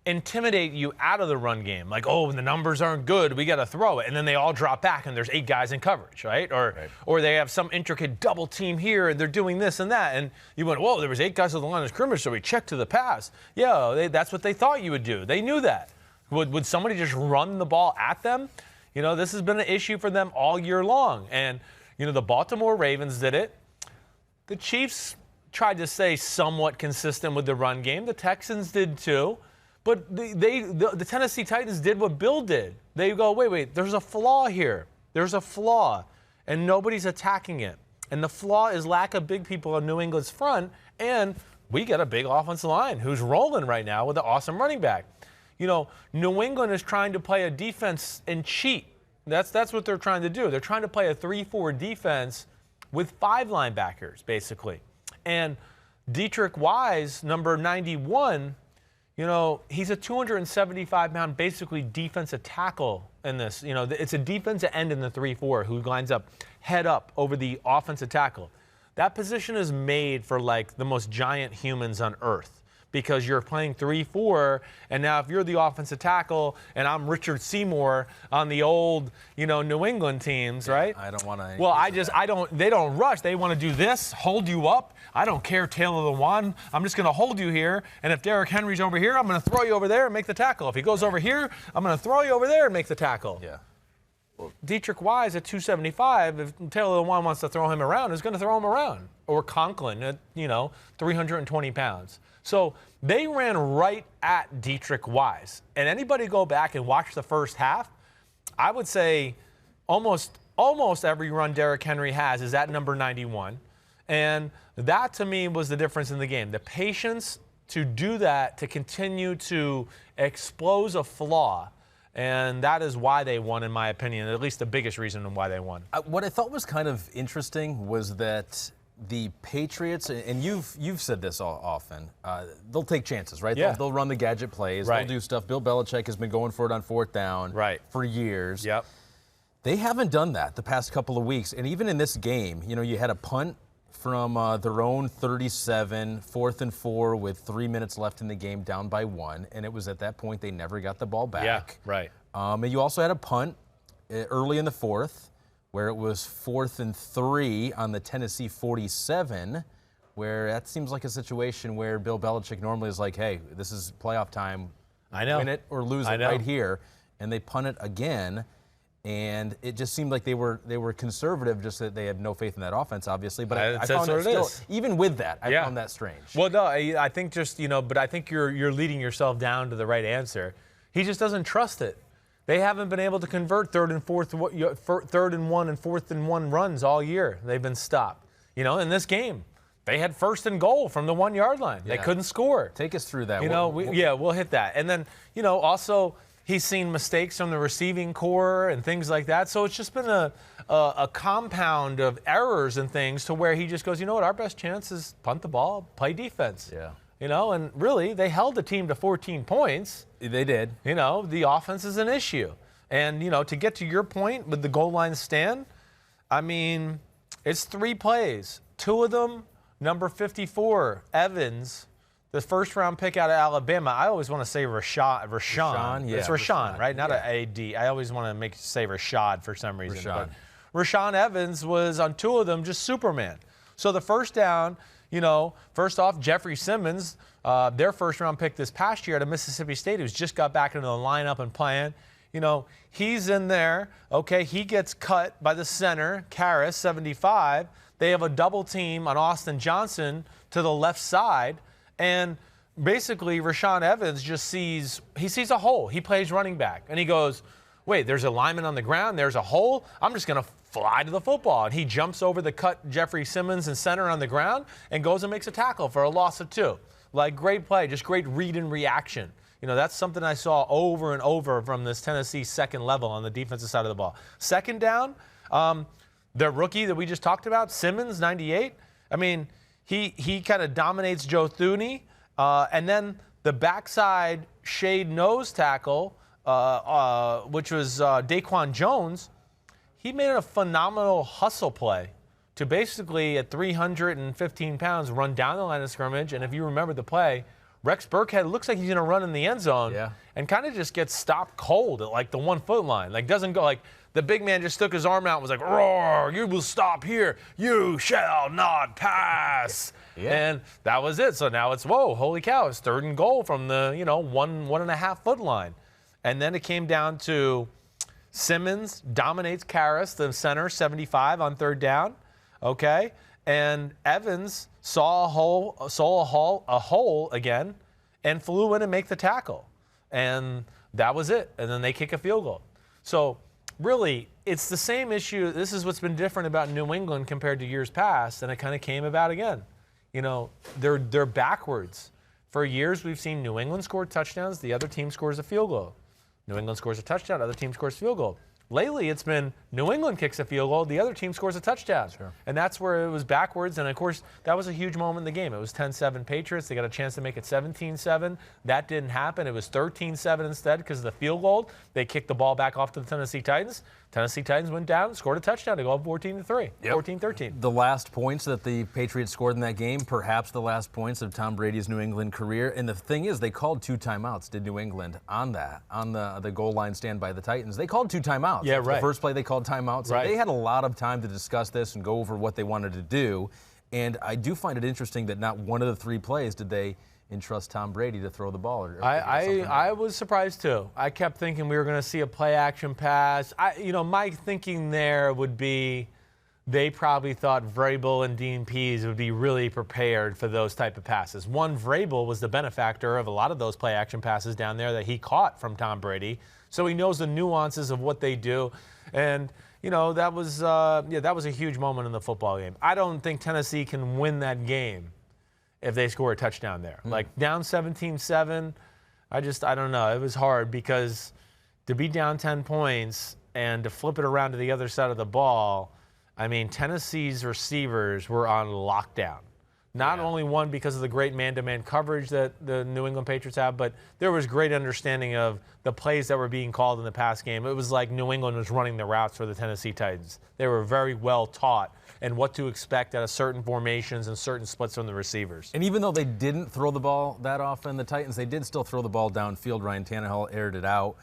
intimidate you out of the run game. Like, oh, the numbers aren't good, we got to throw it. And then they all drop back and there's 8 guys in coverage, right? Or they have some intricate double team here and they're doing this and that. And you went, whoa, there was 8 guys on the line of scrimmage, so we checked to the pass. Yeah, that's what they thought you would do. They knew that. Would somebody just run the ball at them? This has been an issue for them all year long. And, the Baltimore Ravens did it. The Chiefs tried to stay somewhat consistent with the run game. The Texans did too. But the Tennessee Titans did what Bill did. They go, wait, there's a flaw here. There's a flaw, and nobody's attacking it. And the flaw is lack of big people on New England's front, and we got a big offensive line who's rolling right now with an awesome running back. New England is trying to play a defense and cheat. That's what they're trying to do. They're trying to play a 3-4 defense with 5 linebackers, basically. And Dietrich Wise, number 91, he's a 275-pound, basically defensive tackle in this. It's a defensive end in the 3-4 who lines up head up over the offensive tackle. That position is made for, like, the most giant humans on earth because you're playing 3-4, and now if you're the offensive tackle and I'm Richard Seymour on the old, New England teams, right? I don't want to. Well, they don't rush. They want to do this, hold you up. I don't care, tail of the wand. I'm just going to hold you here, and if Derrick Henry's over here, I'm going to throw you over there and make the tackle. If he goes over here, I'm going to throw you over there and make the tackle. Yeah. Well, Dietrich Wise at 275, if tail of the wand wants to throw him around, is going to throw him around. Or Conklin at, 320 pounds. So they ran right at Dietrich Wise. And anybody go back and watch the first half, I would say almost every run Derrick Henry has is at number 91. And that, to me, was the difference in the game. The patience to do that, to continue to expose a flaw. And that is why they won, in my opinion, at least the biggest reason why they won. What I thought was kind of interesting was that the Patriots, and you've said this often, they'll take chances, right? Yeah. They'll run the gadget plays. Right. They'll do stuff. Bill Belichick has been going for it on 4th down for years. Yep. They haven't done that the past couple of weeks. And even in this game, you had a punt from their own 37, 4th and 4 with 3 minutes left in the game, down by 1. And it was at that point they never got the ball back. Yeah, right. And you also had a punt early in the 4th where it was 4th and 3 on the Tennessee 47, where that seems like a situation where Bill Belichick normally is like, hey, this is playoff time. I know. Win it or lose it right here. And they punt it again. And it just seemed like they were conservative, just that they had no faith in that offense, obviously. But I found it still, even with that, I found that strange. Well, no, I think just, but I think you're leading yourself down to the right answer. He just doesn't trust it. They haven't been able to convert 3rd and 1 and 4th and 1 runs all year. They've been stopped. In this game, they had 1st and goal from the 1-yard line. Yeah. They couldn't score. Take us through that. We'll hit that. And then, also he's seen mistakes from the receiving core and things like that. So it's just been a compound of errors and things to where he just goes, our best chance is punt the ball, play defense. Yeah. And really, they held the team to 14 points. They did. The offense is an issue. And, to get to your point with the goal line stand, I mean, it's 3 plays. 2 of them, number 54, Evans, the first-round pick out of Alabama. I always want to say Rashawn. Yeah, it's Rashawn, right? Not an A-D. I always want to say Rashad for some reason. But Rashawn Evans was on 2 of them just Superman. So the first down, first off, Jeffrey Simmons, their first-round pick this past year out of Mississippi State, who's just got back into the lineup and playing. He's in there. Okay, he gets cut by the center, Karras, 75. They have a double team on Austin Johnson to the left side. And basically, Rashawn Evans just sees a hole. He plays running back. And he goes, wait, there's a lineman on the ground. There's a hole. I'm just going to fly to the football. And he jumps over the cut Jeffrey Simmons and center on the ground and goes and makes a tackle for a loss of 2. Like, great play, just great read and reaction. That's something I saw over and over from this Tennessee second level on the defensive side of the ball. Second down, the rookie that we just talked about, Simmons, 98. I mean, he kind of dominates Joe Thuney. And then the backside shade nose tackle, which was Daquan Jones, he made a phenomenal hustle play to basically, at 315 pounds, run down the line of scrimmage. And if you remember the play, Rex Burkhead looks like he's going to run in the end zone and kind of just gets stopped cold at like the 1 foot line. Like doesn't go like the big man just stuck his arm out and was like, roar, you will stop here. You shall not pass. And that was it. So now it's, whoa, holy cow, it's 3rd and goal from the, 1.5 foot line. And then it came down to Simmons dominates Karras, the center, 75 on 3rd down. Okay. And Evans saw a hole again and flew in and make the tackle. And that was it. And then they kick a field goal. So really, it's the same issue. This is what's been different about New England compared to years past, and it kind of came about again. They're backwards. For years, we've seen New England score touchdowns. The other team scores a field goal. New England scores a touchdown. Other team scores a field goal. Lately, it's been New England kicks a field goal, the other team scores a touchdown. Sure. And that's where it was backwards. And, of course, that was a huge moment in the game. It was 10-7 Patriots. They got a chance to make it 17-7. That didn't happen. It was 13-7 instead because of the field goal. They kicked the ball back off to the Tennessee Titans. Tennessee Titans went down, scored a touchdown to go up 14-3, 14-13. The last points that the Patriots scored in that game, perhaps the last points of Tom Brady's New England career. And the thing is, they called 2 timeouts, did New England, on the goal line stand by the Titans. They called 2 timeouts. Yeah, right. The first play they called timeouts. Right. They had a lot of time to discuss this and go over what they wanted to do. And I do find it interesting that not one of the 3 plays did they entrust Tom Brady to throw the ball. I was surprised too. I kept thinking we were going to see a play action pass. My thinking there would be they probably thought Vrabel and Dean Pease would be really prepared for those type of passes. One, Vrabel was the benefactor of a lot of those play action passes down there that he caught from Tom Brady, so he knows the nuances of what they do. And that was a huge moment in the football game. I don't think Tennessee can win that game if they score a touchdown there. Like down 17-7, I don't know. It was hard because to be down 10 points and to flip it around to the other side of the ball, I mean, Tennessee's receivers were on lockdown. Not only one because of the great man-to-man coverage that the New England Patriots have, but there was great understanding of the plays that were being called in the pass game. It was like New England was running the routes for the Tennessee Titans. They were very well taught and what to expect out of certain formations and certain splits from the receivers. And even though they didn't throw the ball that often, the Titans, they did still throw the ball downfield. Ryan Tannehill aired it out.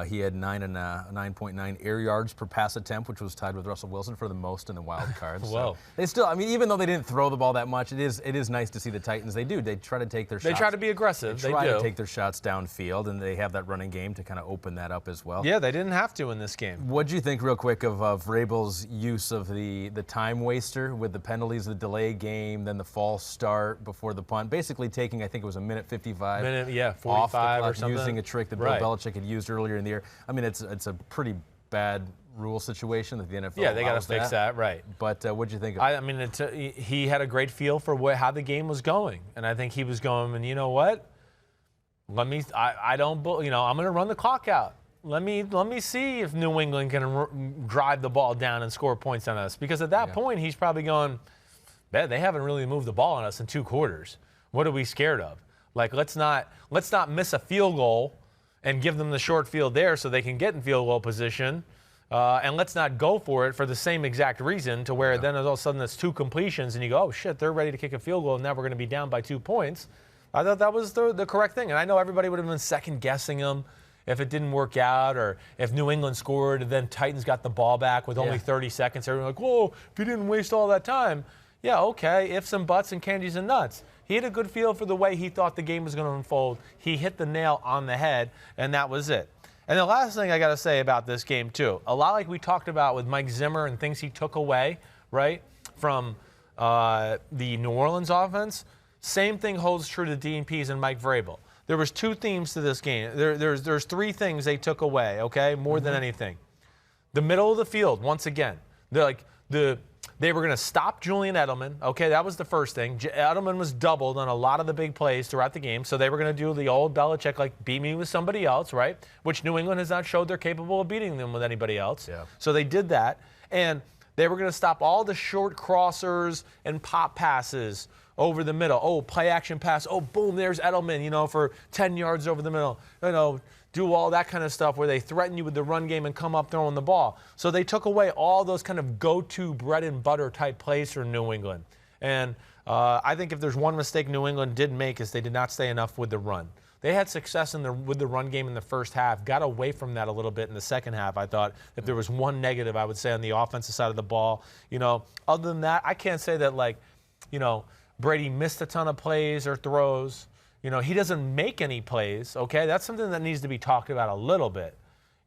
He had 9.9 air yards per pass attempt, which was tied with Russell Wilson for the most in the wild cards. Whoa. So they still, even though they didn't throw the ball that much, it is nice to see the Titans. They try to take their shots. They try to be aggressive. They try to take their shots downfield, and they have that running game to kind of open that up as well. Yeah, they didn't have to in this game. What do you think, real quick, of Vrabel's use of the time waster with the penalties, the delay game, then the false start before the punt, basically taking, I think it was a minute 55 45 off the clock, or something. using a trick that Bill Belichick had used earlier in the year. I mean, it's a pretty bad rule situation that the NFL Yeah, they got to allows fix that, right. But what did you think of it? I mean, he had a great feel for how the game was going. And I think he was going, and you know what? I'm going to run the clock out. Let me see if New England can drive the ball down and score points on us. Because at that point, he's probably going, man, they haven't really moved the ball on us in 2 quarters. What are we scared of? Like, let's not miss a field goal and give them the short field there so they can get in field goal position. And let's not go for it for the same exact reason to where then all of a sudden it's 2 completions and you go, oh, shit, they're ready to kick a field goal and now we're going to be down by 2 points. I thought that was the correct thing. And I know everybody would have been second-guessing them if it didn't work out or if New England scored and then Titans got the ball back with only 30 seconds. Everyone like, whoa, if you didn't waste all that time. Yeah, okay, ifs and buts and candies and nuts. He had a good feel for the way he thought the game was going to unfold. He hit the nail on the head, and that was it. And the last thing I got to say about this game, too, a lot like we talked about with Mike Zimmer and things he took away, right, from the New Orleans offense, same thing holds true to Dean Pease and Mike Vrabel. There was 2 themes to this game. There's 3 things they took away, okay, more than anything. The middle of the field, once again. They were going to stop Julian Edelman. Okay, that was the first thing. Edelman was doubled on a lot of the big plays throughout the game, so they were going to do the old Belichick, like, beat me with somebody else, right? Which New England has not showed they're capable of beating them with anybody else. Yeah. So they did that, and they were going to stop all the short crossers and pop passes over the middle. Oh, play action pass. Oh, boom, there's Edelman, for 10 yards over the middle. Do all that kind of stuff where they threaten you with the run game and come up throwing the ball. So they took away all those kind of go-to bread and butter type plays for New England. And I think if there's one mistake New England did make is they did not stay enough with the run. They had success with the run game in the first half, got away from that a little bit in the second half. I thought if there was one negative, I would say on the offensive side of the ball. Other than that, I can't say that Brady missed a ton of plays or throws. He doesn't make any plays, okay? That's something that needs to be talked about a little bit.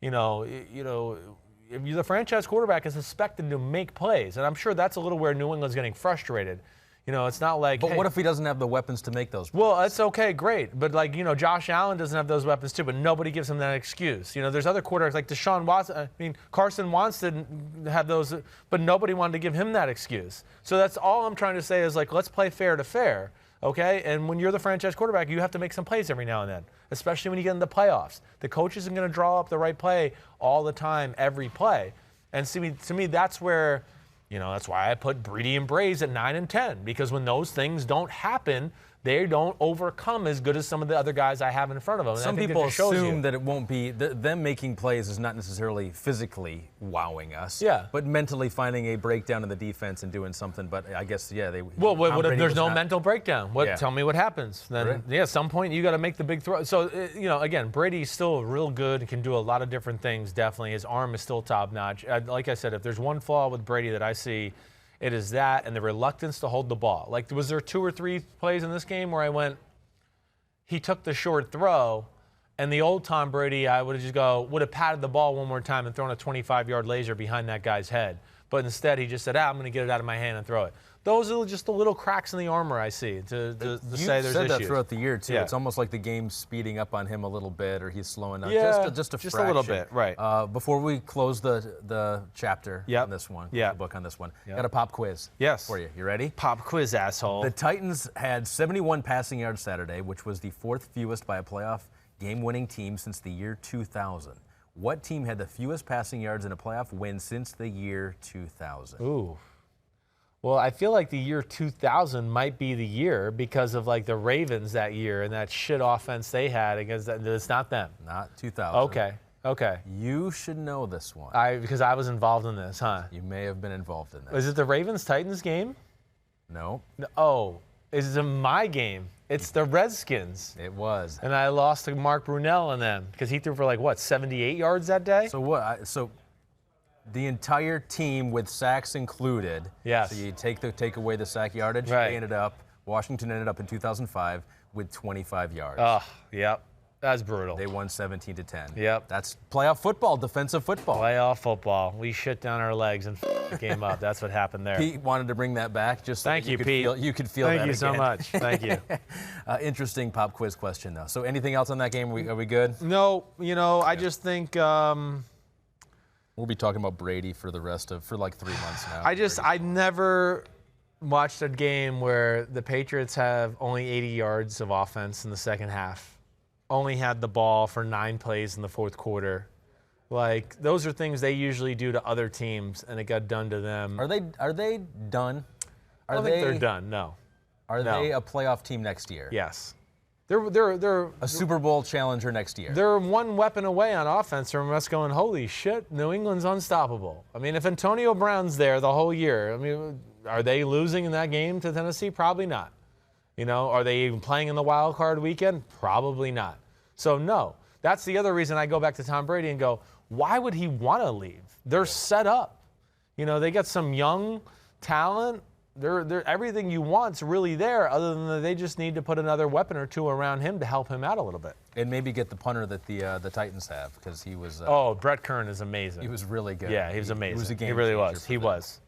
If you're the franchise quarterback is expected to make plays, and I'm sure that's a little where New England's getting frustrated. It's not like. But what if he doesn't have the weapons to make those plays? Well, that's okay, great. But Josh Allen doesn't have those weapons too, but nobody gives him that excuse. There's other quarterbacks like Deshaun Watson. Carson Wentz didn't have those, but nobody wanted to give him that excuse. So that's all I'm trying to say is let's play fair to fair, okay? And when you're the franchise quarterback, you have to make some plays every now and then, especially when you get in the playoffs. The coach isn't going to draw up the right play all the time, every play. And to me, that's where. That's why I put Brady and Brees at 9 and 10, because when those things don't happen, they don't overcome as good as some of the other guys I have in front of them. And some people assume that it won't be them making plays is not necessarily physically wowing us, but mentally finding a breakdown in the defense and doing something. But I guess, they. Well, what if there's no mental breakdown? Tell me what happens. Then, at some point you got to make the big throw. So, again, Brady's still real good, can do a lot of different things. Definitely, his arm is still top notch. Like I said, if there's one flaw with Brady that I see, it is that and the reluctance to hold the ball. Was there 2 or 3 plays in this game where I went, he took the short throw, and the old Tom Brady, I would have patted the ball one more time and thrown a 25-yard laser behind that guy's head. But instead, he just said, I'm going to get it out of my hand and throw it. Those are just the little cracks in the armor I see to say there's issues. You've said that throughout the year, too. Yeah. It's almost like the game's speeding up on him a little bit, or he's slowing down just a fraction. A little bit, right. Before we close the chapter on this one, the book on this one, got a pop quiz for you. You ready? Pop quiz, asshole. The Titans had 71 passing yards Saturday, which was the 4th fewest by a playoff game-winning team since the year 2000. What team had the fewest passing yards in a playoff win since the year 2000? Ooh. Well, I feel like the year 2000 might be the year because of the Ravens that year and that shit offense they had against that. It's not them. Not 2000. Okay. You should know this one. Because I was involved in this, huh? You may have been involved in this. Is it the Ravens-Titans game? No. Oh, is it my game? It's the Redskins. It was. And I lost to Mark Brunell in them because he threw for 78 yards that day? So what? The entire team with sacks included. Yes. So you take away the sack yardage. Right. Washington ended up in 2005 with 25 yards. Oh, yep. That's brutal. They won 17-10. Yep. That's playoff football, defensive football. Playoff football. We shit down our legs and the game up. That's what happened there. Pete wanted to bring that back. Thank you, Pete. You could feel that again. Thank you so much. Thank you. Interesting pop quiz question, though. So anything else on that game? Are we good? No. I just think we'll be talking about Brady for 3 months now. I never watched a game where the Patriots have only 80 yards of offense in the second half. Only had the ball for 9 plays in the fourth quarter. Those are things they usually do to other teams, and it got done to them. Are they done? I don't think they're done. No. Are they a playoff team next year? Yes. They're a Super Bowl challenger next year. They're one weapon away on offense from us going, holy shit, New England's unstoppable. If Antonio Brown's there the whole year, are they losing in that game to Tennessee? Probably not. Are they even playing in the wild card weekend? Probably not. So, no. That's the other reason I go back to Tom Brady and go, why would he want to leave? They're set up. They got some young talent. They're everything you want's really there, other than that they just need to put another weapon or two around him to help him out a little bit. And maybe get the punter that the Titans have, because he was. Brett Kern is amazing. He was really good. Yeah, he was amazing. He was a game He really changer was. He was.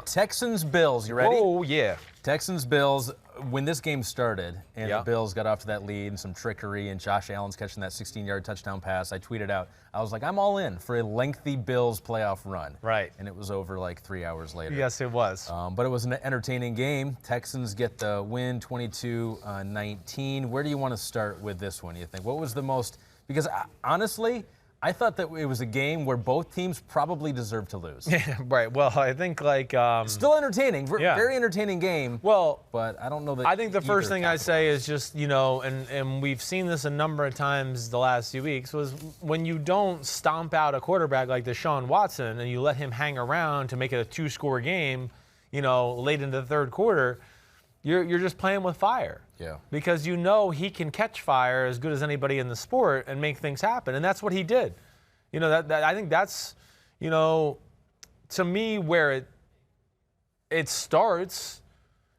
Texans Bills. You ready? Oh yeah. Texans Bills. When this game started and the Bills got off to that lead and some trickery and Josh Allen's catching that 16-yard touchdown pass, I tweeted out, I was like, I'm all in for a lengthy Bills playoff run. Right. And it was over 3 hours later. Yes, it was. But it was an entertaining game. Texans get the win, 22-19. Where do you want to start with this one, you think? What was the most – because honestly – I thought that it was a game where both teams probably deserved to lose. Yeah, right. Well, I think still entertaining, very entertaining game. Well, but I don't know that. I think the first thing I say is just and we've seen this a number of times the last few weeks, was when you don't stomp out a quarterback like Deshaun Watson and you let him hang around to make it a 2-score game, late into the third quarter. you're just playing with fire. Yeah. Because you know he can catch fire as good as anybody in the sport and make things happen, and that's what he did. You know, that I think that's, you know, to me where it starts.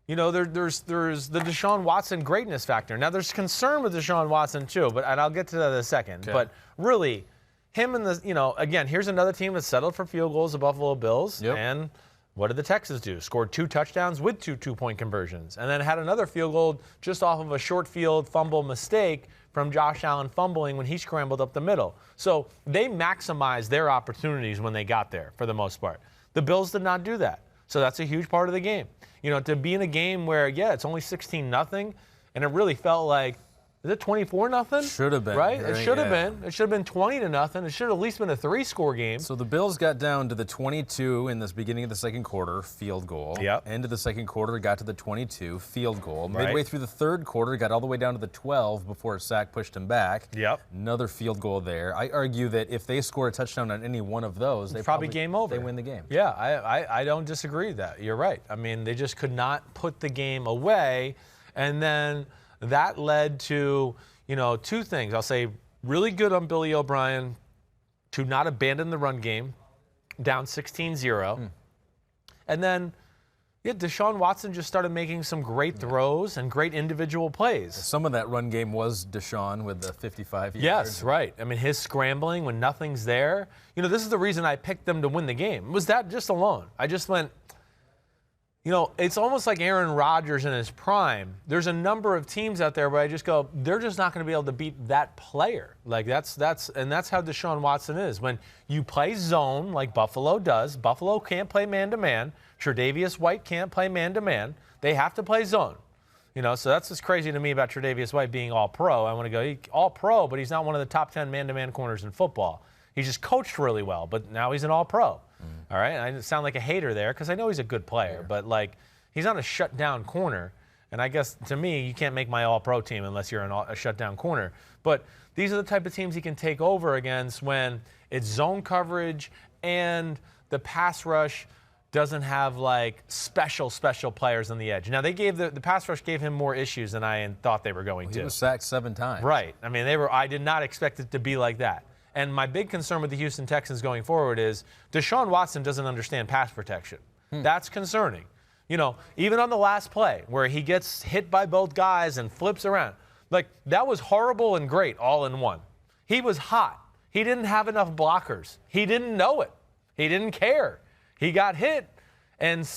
You know, there's the Deshaun Watson greatness factor. Now, there's concern with Deshaun Watson, too, and I'll get to that in a second. Okay. But really, him and the, you know, again, here's another team that settled for field goals, the Buffalo Bills. Yep. And what did the Texans do? Scored 2 touchdowns with 2 two-point conversions. And then had another field goal just off of a short field fumble mistake from Josh Allen fumbling when he scrambled up the middle. So they maximized their opportunities when they got there, for the most part. The Bills did not do that. So that's a huge part of the game. You know, to be in a game where, yeah, it's only 16-0, and it really felt like, is it 24-0? Should have been. Right? It should have been. It should have been 20-0. It should have at least been a 3-score game. So the Bills got down to the 22 in this beginning of the second quarter, field goal. Yep. End of the second quarter, got to the 22, field goal. Right. Midway through the third quarter, got all the way down to the 12 before a sack pushed him back. Yep. Another field goal there. I argue that if they score a touchdown on any one of those, they probably game over. They win the game. Yeah, I don't disagree with that. You're right. I mean, they just could not put the game away, and then that led to, you know, 2 things. I'll say really good on Billy O'Brien to not abandon the run game, down 16-0. And then, yeah, Deshaun Watson just started making some great throws and great individual plays. Some of that run game was Deshaun with the 55 yards. Yes, right. I mean, his scrambling when nothing's there. You know, this is the reason I picked them to win the game. Was that just alone? I just went, you know, it's almost like Aaron Rodgers in his prime. There's a number of teams out there where I just go, they're just not going to be able to beat that player. Like that's how Deshaun Watson is. When you play zone like Buffalo does, Buffalo can't play man-to-man. Tre'Davious White can't play man-to-man. They have to play zone. You know, so that's what's crazy to me about Tre'Davious White being all-pro. I want to go all-pro, but he's not one of the top 10 man-to-man corners in football. He's just coached really well, but now he's an all-pro. All right, I sound like a hater there because I know he's a good player, but like he's not a shutdown corner. And I guess to me, you can't make my all-pro team unless you're a shutdown corner. But these are the type of teams he can take over against when it's zone coverage and the pass rush doesn't have like special players on the edge. Now they gave the pass rush gave him more issues than I thought they were going to. He was sacked 7 times. Right. I mean, I did not expect it to be like that. And my big concern with the Houston Texans going forward is Deshaun Watson doesn't understand pass protection. That's concerning. You know, even on the last play where he gets hit by both guys and flips around, like that was horrible and great all in one. He was hot. He didn't have enough blockers. He didn't know it. He didn't care. He got hit, and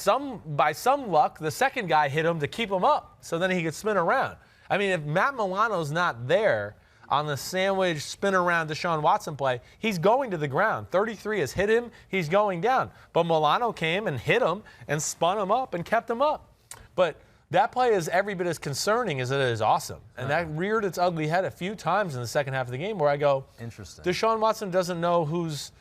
by some luck, the second guy hit him to keep him up so then he could spin around. I mean, if Matt Milano's not there on the sandwich spin around Deshaun Watson play, he's going to the ground. 33 has hit him, he's going down. But Milano came and hit him and spun him up and kept him up. But that play is every bit as concerning as it is awesome. And that reared its ugly head a few times in the second half of the game where I go, interesting. Deshaun Watson doesn't know who's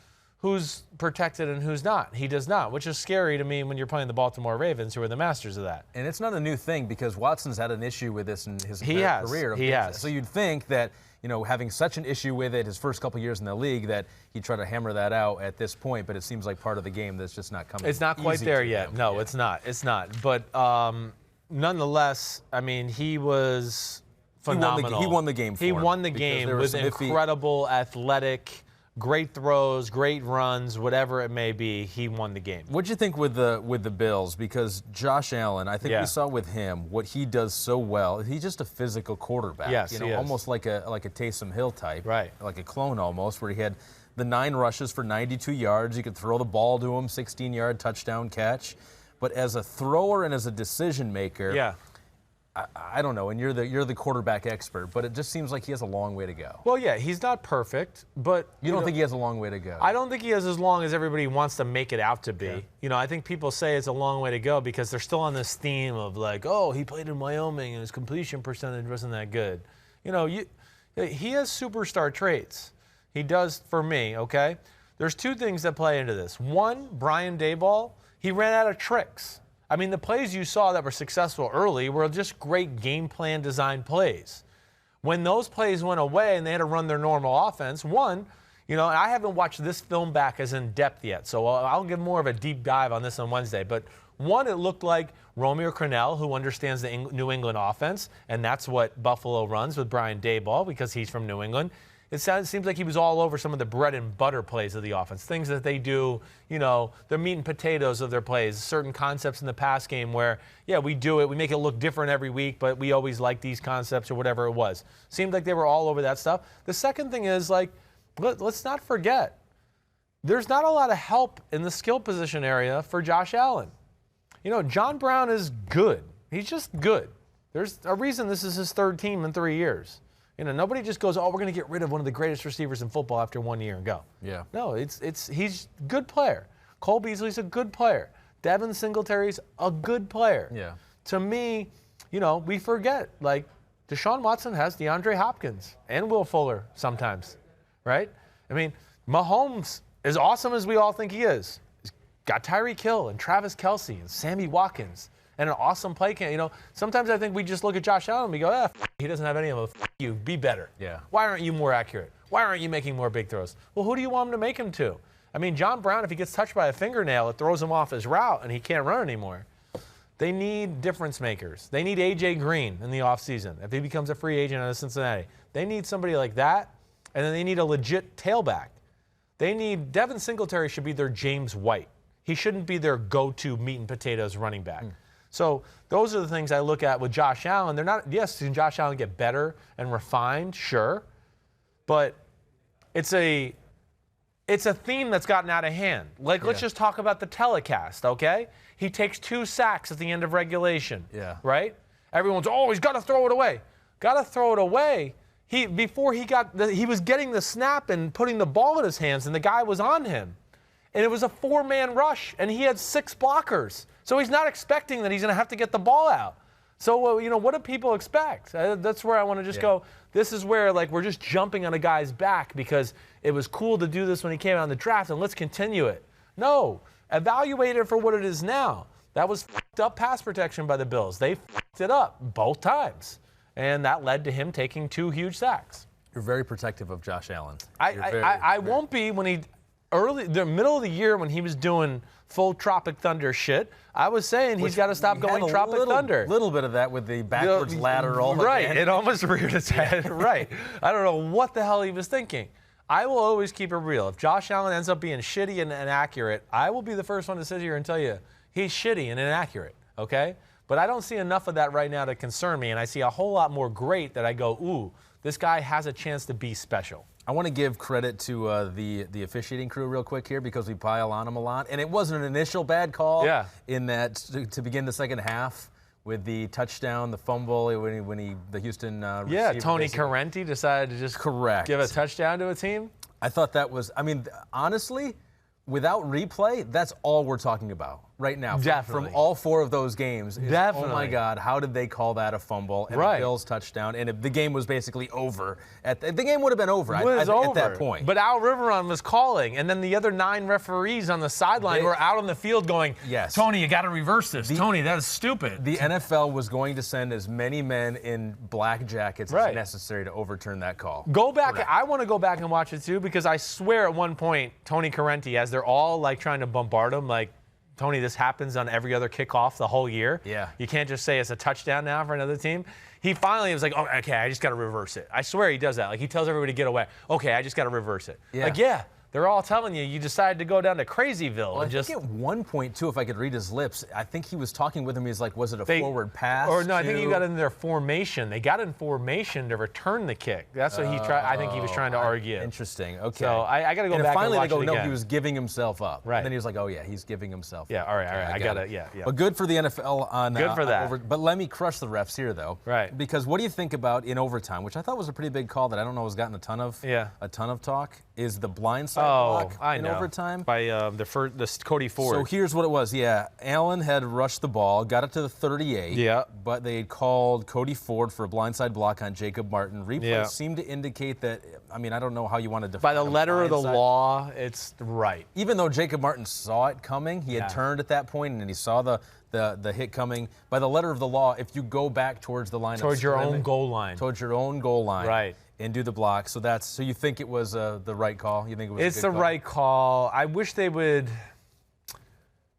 protected and who's not. He does not, which is scary to me when you're playing the Baltimore Ravens, who are the masters of that. And it's not a new thing because Watson's had an issue with this in his career. He has. So you'd think that, you know, having such an issue with it his first couple years in the league that he'd try to hammer that out at this point, but it seems like part of the game that's just not coming. It's not quite there yet. No, it's not. It's not. But nonetheless, I mean, he was phenomenal. He won the game for him. He won the game with incredible athletic, great throws, great runs, whatever it may be. He won the game. What'd you think with the Bills? Because Josh Allen, I think we saw with him what he does so well. He's just a physical quarterback. Yes, you know, almost like a Taysom Hill type, right? Like a clone almost, where he had the 9 rushes for 92 yards. You could throw the ball to him, 16-yard touchdown catch. But as a thrower and as a decision maker, I don't know, and you're the quarterback expert, but it just seems like he has a long way to go. Well, yeah, he's not perfect, but you don't think he has a long way to go? I don't think he has as long as everybody wants to make it out to be. Okay. You know, I think people say it's a long way to go because they're still on this theme of like, oh, he played in Wyoming and his completion percentage wasn't that good. You know, he has superstar traits. He does for me, okay? There's 2 things that play into this. One, Brian Daboll, he ran out of tricks. I mean, the plays you saw that were successful early were just great game plan design plays. When those plays went away and they had to run their normal offense, one, you know, I haven't watched this film back as in depth yet, so I'll give more of a deep dive on this on Wednesday. But One, it looked like Romeo Crennel, who understands the New England offense, and that's what Buffalo runs with Brian Daboll because he's from New England. It seems like he was all over some of the bread and butter plays of the offense, things that they do, the meat and potatoes of their plays, certain concepts in the pass game where, yeah, we do it, we make it look different every week, but we always like these concepts or whatever it was. Seemed like they were all over that stuff. The second thing is, let's not forget, there's not a lot of help in the skill position area for Josh Allen. John Brown is good. He's just good. There's a reason this is his third team in 3 years. Nobody just goes, oh, we're going to get rid of one of the greatest receivers in football after 1 year and go. Yeah. No, he's a good player. Cole Beasley's a good player. Devin Singletary's a good player. Yeah. To me, we forget, Deshaun Watson has DeAndre Hopkins and Will Fuller sometimes, right? I mean, Mahomes, as awesome as we all think he is, got Tyreek Hill and Travis Kelce and Sammy Watkins and an awesome play camp. Sometimes I think we just look at Josh Allen and we go, he doesn't have any of them. You, be better. Yeah. Why aren't you more accurate? Why aren't you making more big throws? Well, who do you want him to make him to? I mean, John Brown, if he gets touched by a fingernail, it throws him off his route and he can't run anymore. They need difference makers. They need A.J. Green in the offseason if he becomes a free agent out of Cincinnati. They need somebody like that, and then they need a legit tailback. Devin Singletary should be their James White. He shouldn't be their go-to meat and potatoes running back. So those are the things I look at with Josh Allen. Can Josh Allen get better and refined? Sure. But it's a theme that's gotten out of hand. Let's just talk about the telecast, okay? He takes 2 sacks at the end of regulation, right? Everyone's, he's got to throw it away. Got to throw it away. He was getting the snap and putting the ball in his hands, and the guy was on him. And it was a 4-man rush, and he had 6 blockers. So he's not expecting that he's going to have to get the ball out. So, what do people expect? That's where I want to just go. This is where, we're just jumping on a guy's back because it was cool to do this when he came out in the draft, and let's continue it. No. Evaluate it for what it is now. That was f***ed up pass protection by the Bills. They f***ed it up both times. And that led to him taking 2 huge sacks. You're very protective of Josh Allen. I won't be when the middle of the year when he was doing full Tropic Thunder shit, I was saying he's got to stop going Tropic Thunder. A little bit of that with the backwards lateral. Right, it almost reared its head. Right. I don't know what the hell he was thinking. I will always keep it real. If Josh Allen ends up being shitty and inaccurate, I will be the first one to sit here and tell you he's shitty and inaccurate, okay? But I don't see enough of that right now to concern me, and I see a whole lot more great that I go, ooh, this guy has a chance to be special. I want to give credit to the officiating crew real quick here because we pile on them a lot. And it wasn't an initial bad call in that to begin the second half with the touchdown, the fumble, when the Houston receiver. Tony Correnti decided to just give a touchdown to a team. I thought that was, honestly, without replay, that's all we're talking about right now. Definitely. From all 4 of those games. Definitely. Oh, my God, how did they call that a fumble? And the Bills touchdown, and the game was basically over. The game would have been over at that point. But Al Riveron was calling, and then the other 9 referees on the sideline were out on the field going, Tony, you got to reverse this. Tony, that is stupid. The NFL was going to send as many men in black jackets as necessary to overturn that call. Go back. I want to go back and watch it, too, because I swear at one point, Tony Correnti, as they're all trying to bombard him, Tony, this happens on every other kickoff the whole year. Yeah. You can't just say it's a touchdown now for another team. He finally was like, oh, okay, I just got to reverse it. I swear he does that. He tells everybody to get away. Okay, I just got to reverse it. Yeah. They're all telling you decided to go down to Crazyville. Well, I think at one point, too, if I could read his lips, I think he was talking with him. He's like, was it a forward pass? Or no, I think he got in their formation. They got in formation to return the kick. That's what he tried. I think he was trying to argue. Interesting. Okay. So I got to go back and watch it again. Finally, they go, no, he was giving himself up. Right. And then he was like, oh, yeah, he's giving himself up. All right. I got it. Yeah. But good for the NFL on good for that. But let me crush the refs here, though. Right. Because what do you think about in overtime, which I thought was a pretty big call that I don't know has gotten a ton of talk, is the blindside block in overtime by the Cody Ford. So here's what it was. Yeah, Allen had rushed the ball, got it to the 38. Yeah. But they had called Cody Ford for a blindside block on Jacob Martin. Replay seemed to indicate that. I don't know how you want to define. By the letter of the law, it's right. Even though Jacob Martin saw it coming, he had turned at that point and he saw the hit coming. By the letter of the law, if you go back towards the line towards your own goal line, right. And do the block. So you think it was the right call? You think it was? It's the right call. I wish they would.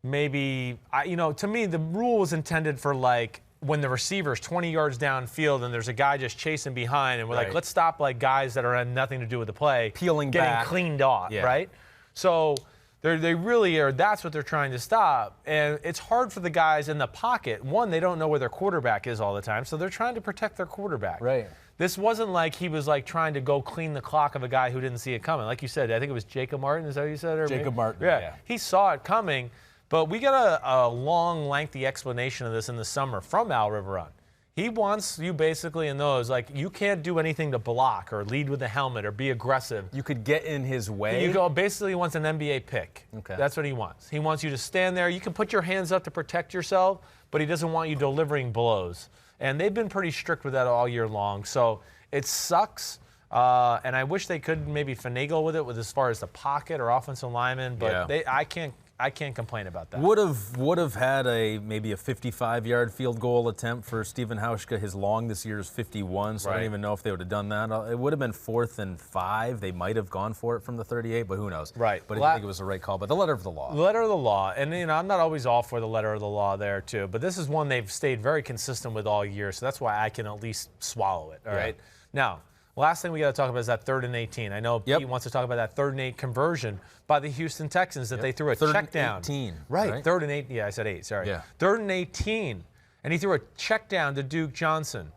maybe, to me, the rule was intended for like when the receiver's 20 yards downfield and there's a guy just chasing behind, and we're like, let's stop like guys that are had nothing to do with the play, getting cleaned off, right? So they really are. That's what they're trying to stop, and it's hard for the guys in the pocket. One, they don't know where their quarterback is all the time, so they're trying to protect their quarterback. Right. This wasn't like he was like trying to go clean the clock of a guy who didn't see it coming. Like you said, I think it was Jacob Martin. Is that what you said? Or Jacob Martin. Yeah. He saw it coming, but we got a long, lengthy explanation of this in the summer from Al Riveron. He wants you basically in those, like, you can't do anything to block or lead with the helmet or be aggressive. You could get in his way. Basically, he wants an NBA pick. Okay. That's what he wants. He wants you to stand there. You can put your hands up to protect yourself, but he doesn't want you delivering blows. And they've been pretty strict with that all year long. So it sucks. And I wish they could maybe finagle with it as far as the pocket or offensive lineman, but I can't complain about that. Would have had maybe a 55-yard field goal attempt for Stephen Hauschka. His long this year is 51, so I don't even know if they would have done that. It would have been 4th and 5. They might have gone for it from the 38, but who knows? Right. But I think it was the right call. But the letter of the law. The letter of the law. And, I'm not always all for the letter of the law there, too. But this is one they've stayed very consistent with all year, so that's why I can at least swallow it, all right? Now, last thing we got to talk about is that 3rd and 18. I know Pete wants to talk about that 3rd and 8 conversion by the Houston Texans that they threw a check down. 18, right, 3rd and 8. Yeah, I said 8, sorry. Yeah. 3rd and 18, and he threw a check down to Duke Johnson.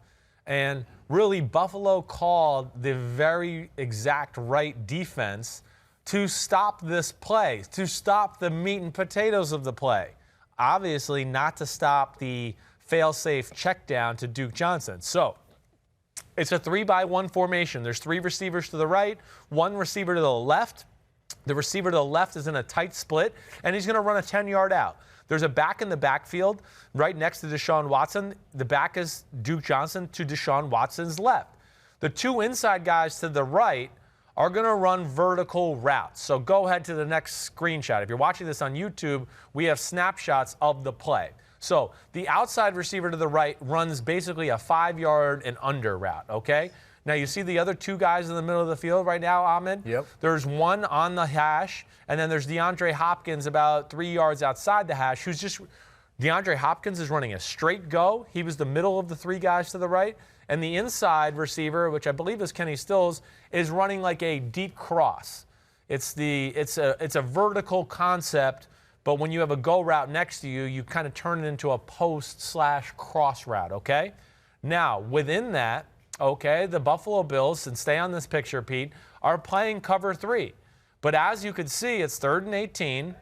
And really, Buffalo called the very exact right defense to stop this play, to stop the meat and potatoes of the play. Obviously, not to stop the fail-safe check down to Duke Johnson. So it's a 3-by-1 formation. There's 3 receivers to the right, 1 receiver to the left. The receiver to the left is in a tight split, and he's going to run a 10-yard out. There's a back in the backfield right next to Deshaun Watson. The back is Duke Johnson to Deshaun Watson's left. The 2 inside guys to the right are going to run vertical routes. So go ahead to the next screenshot. If you're watching this on YouTube, we have snapshots of the play. So the outside receiver to the right runs basically a 5-yard and under route, okay? Now you see the other 2 guys in the middle of the field right now, Ahmed? Yep. There's one on the hash, and then there's DeAndre Hopkins about 3 yards outside the hash, DeAndre Hopkins is running a straight go. He was the middle of the 3 guys to the right. And the inside receiver, which I believe is Kenny Stills, is running like a deep cross. It's a vertical concept. But when you have a go route next to you, you kind of turn it into a post/cross route, okay? Now, within that, okay, the Buffalo Bills, and stay on this picture, Pete, are playing cover 3. But as you can see, it's 3rd and 18,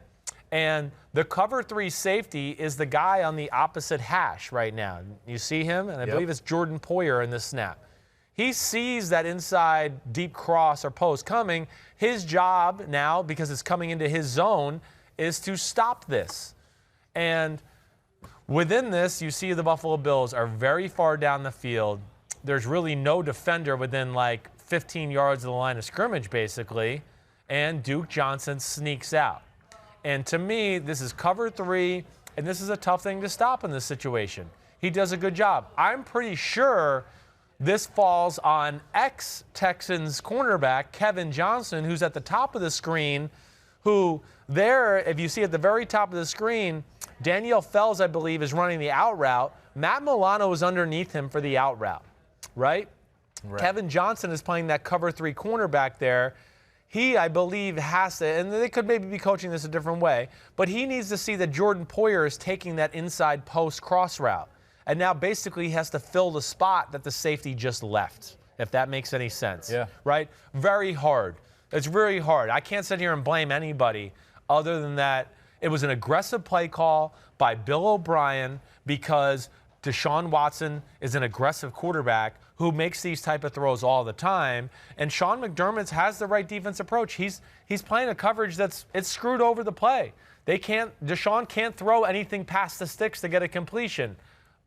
and the cover 3 safety is the guy on the opposite hash right now. You see him? And I believe it's Jordan Poyer in this snap. He sees that inside deep cross or post coming. His job now, because it's coming into his zone, is to stop this. And within this, you see the Buffalo Bills are very far down the field. There's really no defender within like 15 yards of the line of scrimmage, basically. And Duke Johnson sneaks out. And to me, this is cover 3, and this is a tough thing to stop in this situation. He does a good job. I'm pretty sure this falls on ex-Texans cornerback Kevin Johnson, who's at the top of the screen, who there, if you see at the very top of the screen, Danielle Fells, I believe, is running the out route. Matt Milano is underneath him for the out route, right? Kevin Johnson is playing that cover 3 cornerback there. He, I believe, has to, and they could maybe be coaching this a different way, but he needs to see that Jordan Poyer is taking that inside post cross route. And now basically he has to fill the spot that the safety just left, if that makes any sense. Yeah. Right? Very hard. It's very hard. I can't sit here and blame anybody other than that it was an aggressive play call by Bill O'Brien because Deshaun Watson is an aggressive quarterback who makes these type of throws all the time. And Sean McDermott has the right defense approach. He's playing a coverage it's screwed over the play. Deshaun can't throw anything past the sticks to get a completion.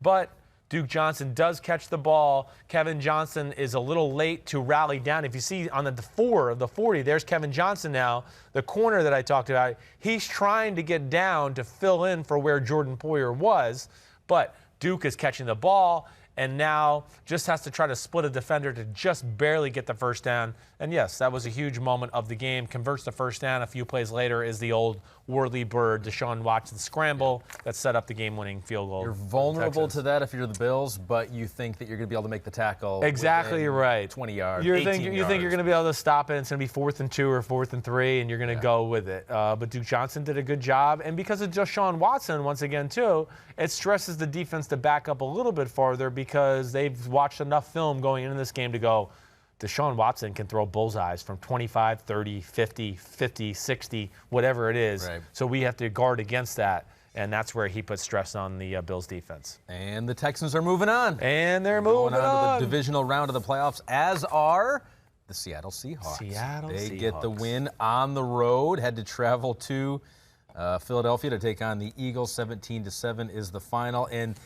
But Duke Johnson does catch the ball. Kevin Johnson is a little late to rally down. If you see on the 4 of the 40, there's Kevin Johnson now, the corner that I talked about. He's trying to get down to fill in for where Jordan Poyer was, but Duke is catching the ball, and now just has to try to split a defender to just barely get the first down. And yes, that was a huge moment of the game. Converts the first down. A few plays later is the old whirly bird Deshaun Watson scramble that set up the game-winning field goal. You're vulnerable to that if you're the Bills, but you think that you're going to be able to make the tackle. Exactly right. 20 yards. You think you're going to be able to stop it. It's going to be 4th and 2 or 4th and 3, and you're going to go with it. But Duke Johnson did a good job, and because of Deshaun Watson, once again too, it stresses the defense to back up a little bit farther because they've watched enough film going into this game to go, Deshaun Watson can throw bullseyes from 25, 30, 50, 60, whatever it is. Right. So we have to guard against that, and that's where he puts stress on the Bills defense. And the Texans are moving on. And they're moving on to the divisional round of the playoffs, as are the Seattle Seahawks. They get the win on the road, had to travel to Philadelphia to take on the Eagles. 17-7 is the final. And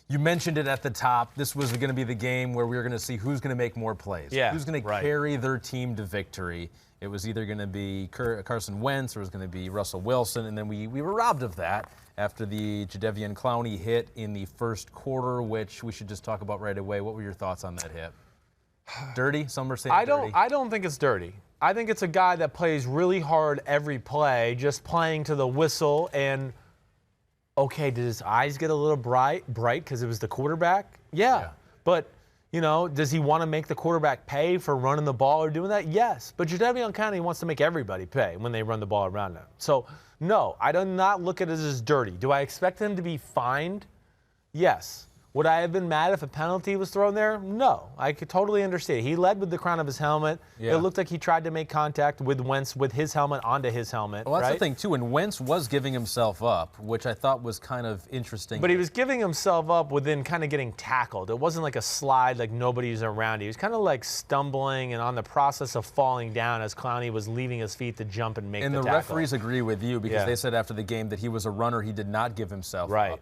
you mentioned it at the top. This was going to be the game where we were going to see who's going to make more plays. Who's going to carry their team to victory. It was either going to be Carson Wentz or it was going to be Russell Wilson. And then we were robbed of that after the Jadeveon Clowney hit in the first quarter, which we should just talk about right away. What were your thoughts on that hit? Dirty? Some are saying dirty. I don't think it's dirty. I think it's a guy that plays really hard every play, just playing to the whistle. And, okay, did his eyes get a little bright because it was the quarterback? Yeah. But, you know, does he want to make the quarterback pay for running the ball or doing that? Yes. But Jadeveon Clowney wants to make everybody pay when they run the ball around him. So, no, I do not look at it as dirty. Do I expect him to be fined? Yes. Would I have been mad if a penalty was thrown there? No. I could totally understand. He led with the crown of his helmet. It looked like he tried to make contact with Wentz with his helmet onto his helmet. Well, that's the thing, too. And Wentz was giving himself up, which I thought was kind of interesting. But he was giving himself up within kind of getting tackled. It wasn't like a slide like nobody's around. He was kind of like stumbling and on the process of falling down as Clowney was leaving his feet to jump and make the tackle. And the referees agree with you because they said after the game that he was a runner. He did not give himself up.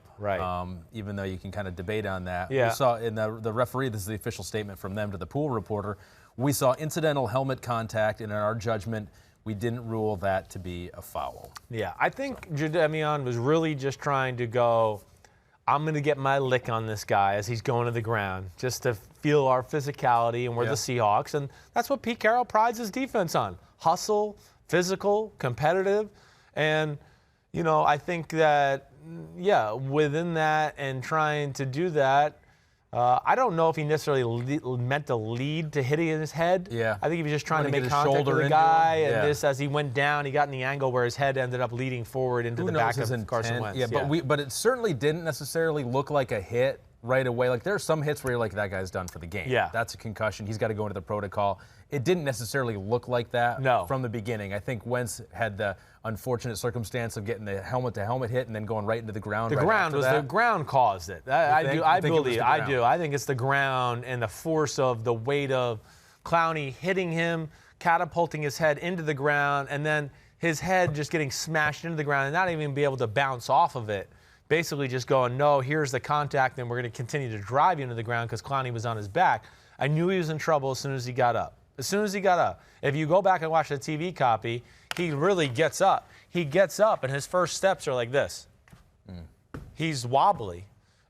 Even though you can kind of debate on that. We saw in the referee, this is the official statement from them to the pool reporter, we saw incidental helmet contact, and in our judgment, we didn't rule that to be a foul. Yeah, I think Jadeveon was really just trying to go, I'm going to get my lick on this guy as he's going to the ground, just to feel our physicality, and we're the Seahawks. And that's what Pete Carroll prides his defense on. Hustle, physical, competitive. And, you know, I think that, within that and trying to do that, I don't know if he necessarily meant to lead to hitting his head. I think he was just trying to make contact with the guy. And this, as he went down, he got in the angle where his head ended up leading forward into the back of Carson Wentz. But it certainly didn't necessarily look like a hit right away. Like, there are some hits where you're like, that guy's done for the game. That's a concussion. He's got to go into the protocol. It didn't necessarily look like that from the beginning. I think Wentz had the unfortunate circumstance of getting the helmet-to-helmet hit and then going right into the ground. The ground caused it. I believe. I do. I think it's the ground and the force of the weight of Clowney hitting him, catapulting his head into the ground, and then his head just getting smashed into the ground and not even be able to bounce off of it. Basically just going, no, here's the contact, and we're going to continue to drive you into the ground because Clowney was on his back. I knew he was in trouble as soon as he got up. If you go back and watch the TV copy, he really gets up. He gets up, and his first steps are like this. He's wobbly,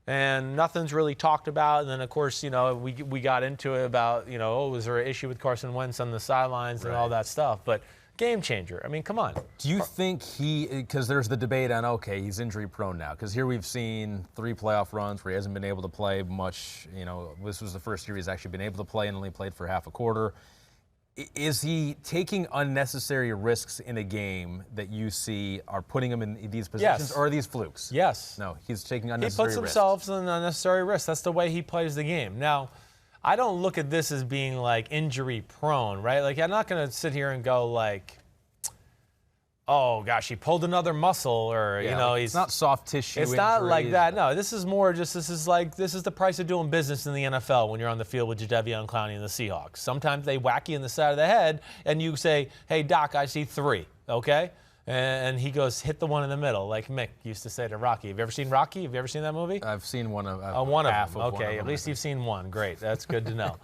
and nothing's really talked about. And then, of course, you know, we got into it about, you know, was there an issue with Carson Wentz on the sidelines and all that stuff. But game changer. I mean, come on. Do you think because there's the debate on, okay, he's injury prone now, because here we've seen 3 playoff runs where he hasn't been able to play much. You know, this was the first year he's actually been able to play and only played for half a quarter. Is he taking unnecessary risks in a game that you see are putting him in these positions, or are these flukes? Yes. No, he's taking unnecessary risks. He puts himself in unnecessary risks. That's the way he plays the game. Now, I don't look at this as being like injury prone, right? Like, I'm not going to sit here and go like, oh gosh, he pulled another muscle, or you know, it's not soft tissue. It's not like that. No, this is more just this is the price of doing business in the NFL when you're on the field with Jadeveon Clowney and the Seahawks. Sometimes they whack you in the side of the head, and you say, "Hey Doc, I see 3." Okay. And he goes, hit the one in the middle, like Mick used to say to Rocky. Have you ever seen Rocky? Have you ever seen that movie? I've seen one of one of them. Okay, at least you've seen one. Great, that's good to know.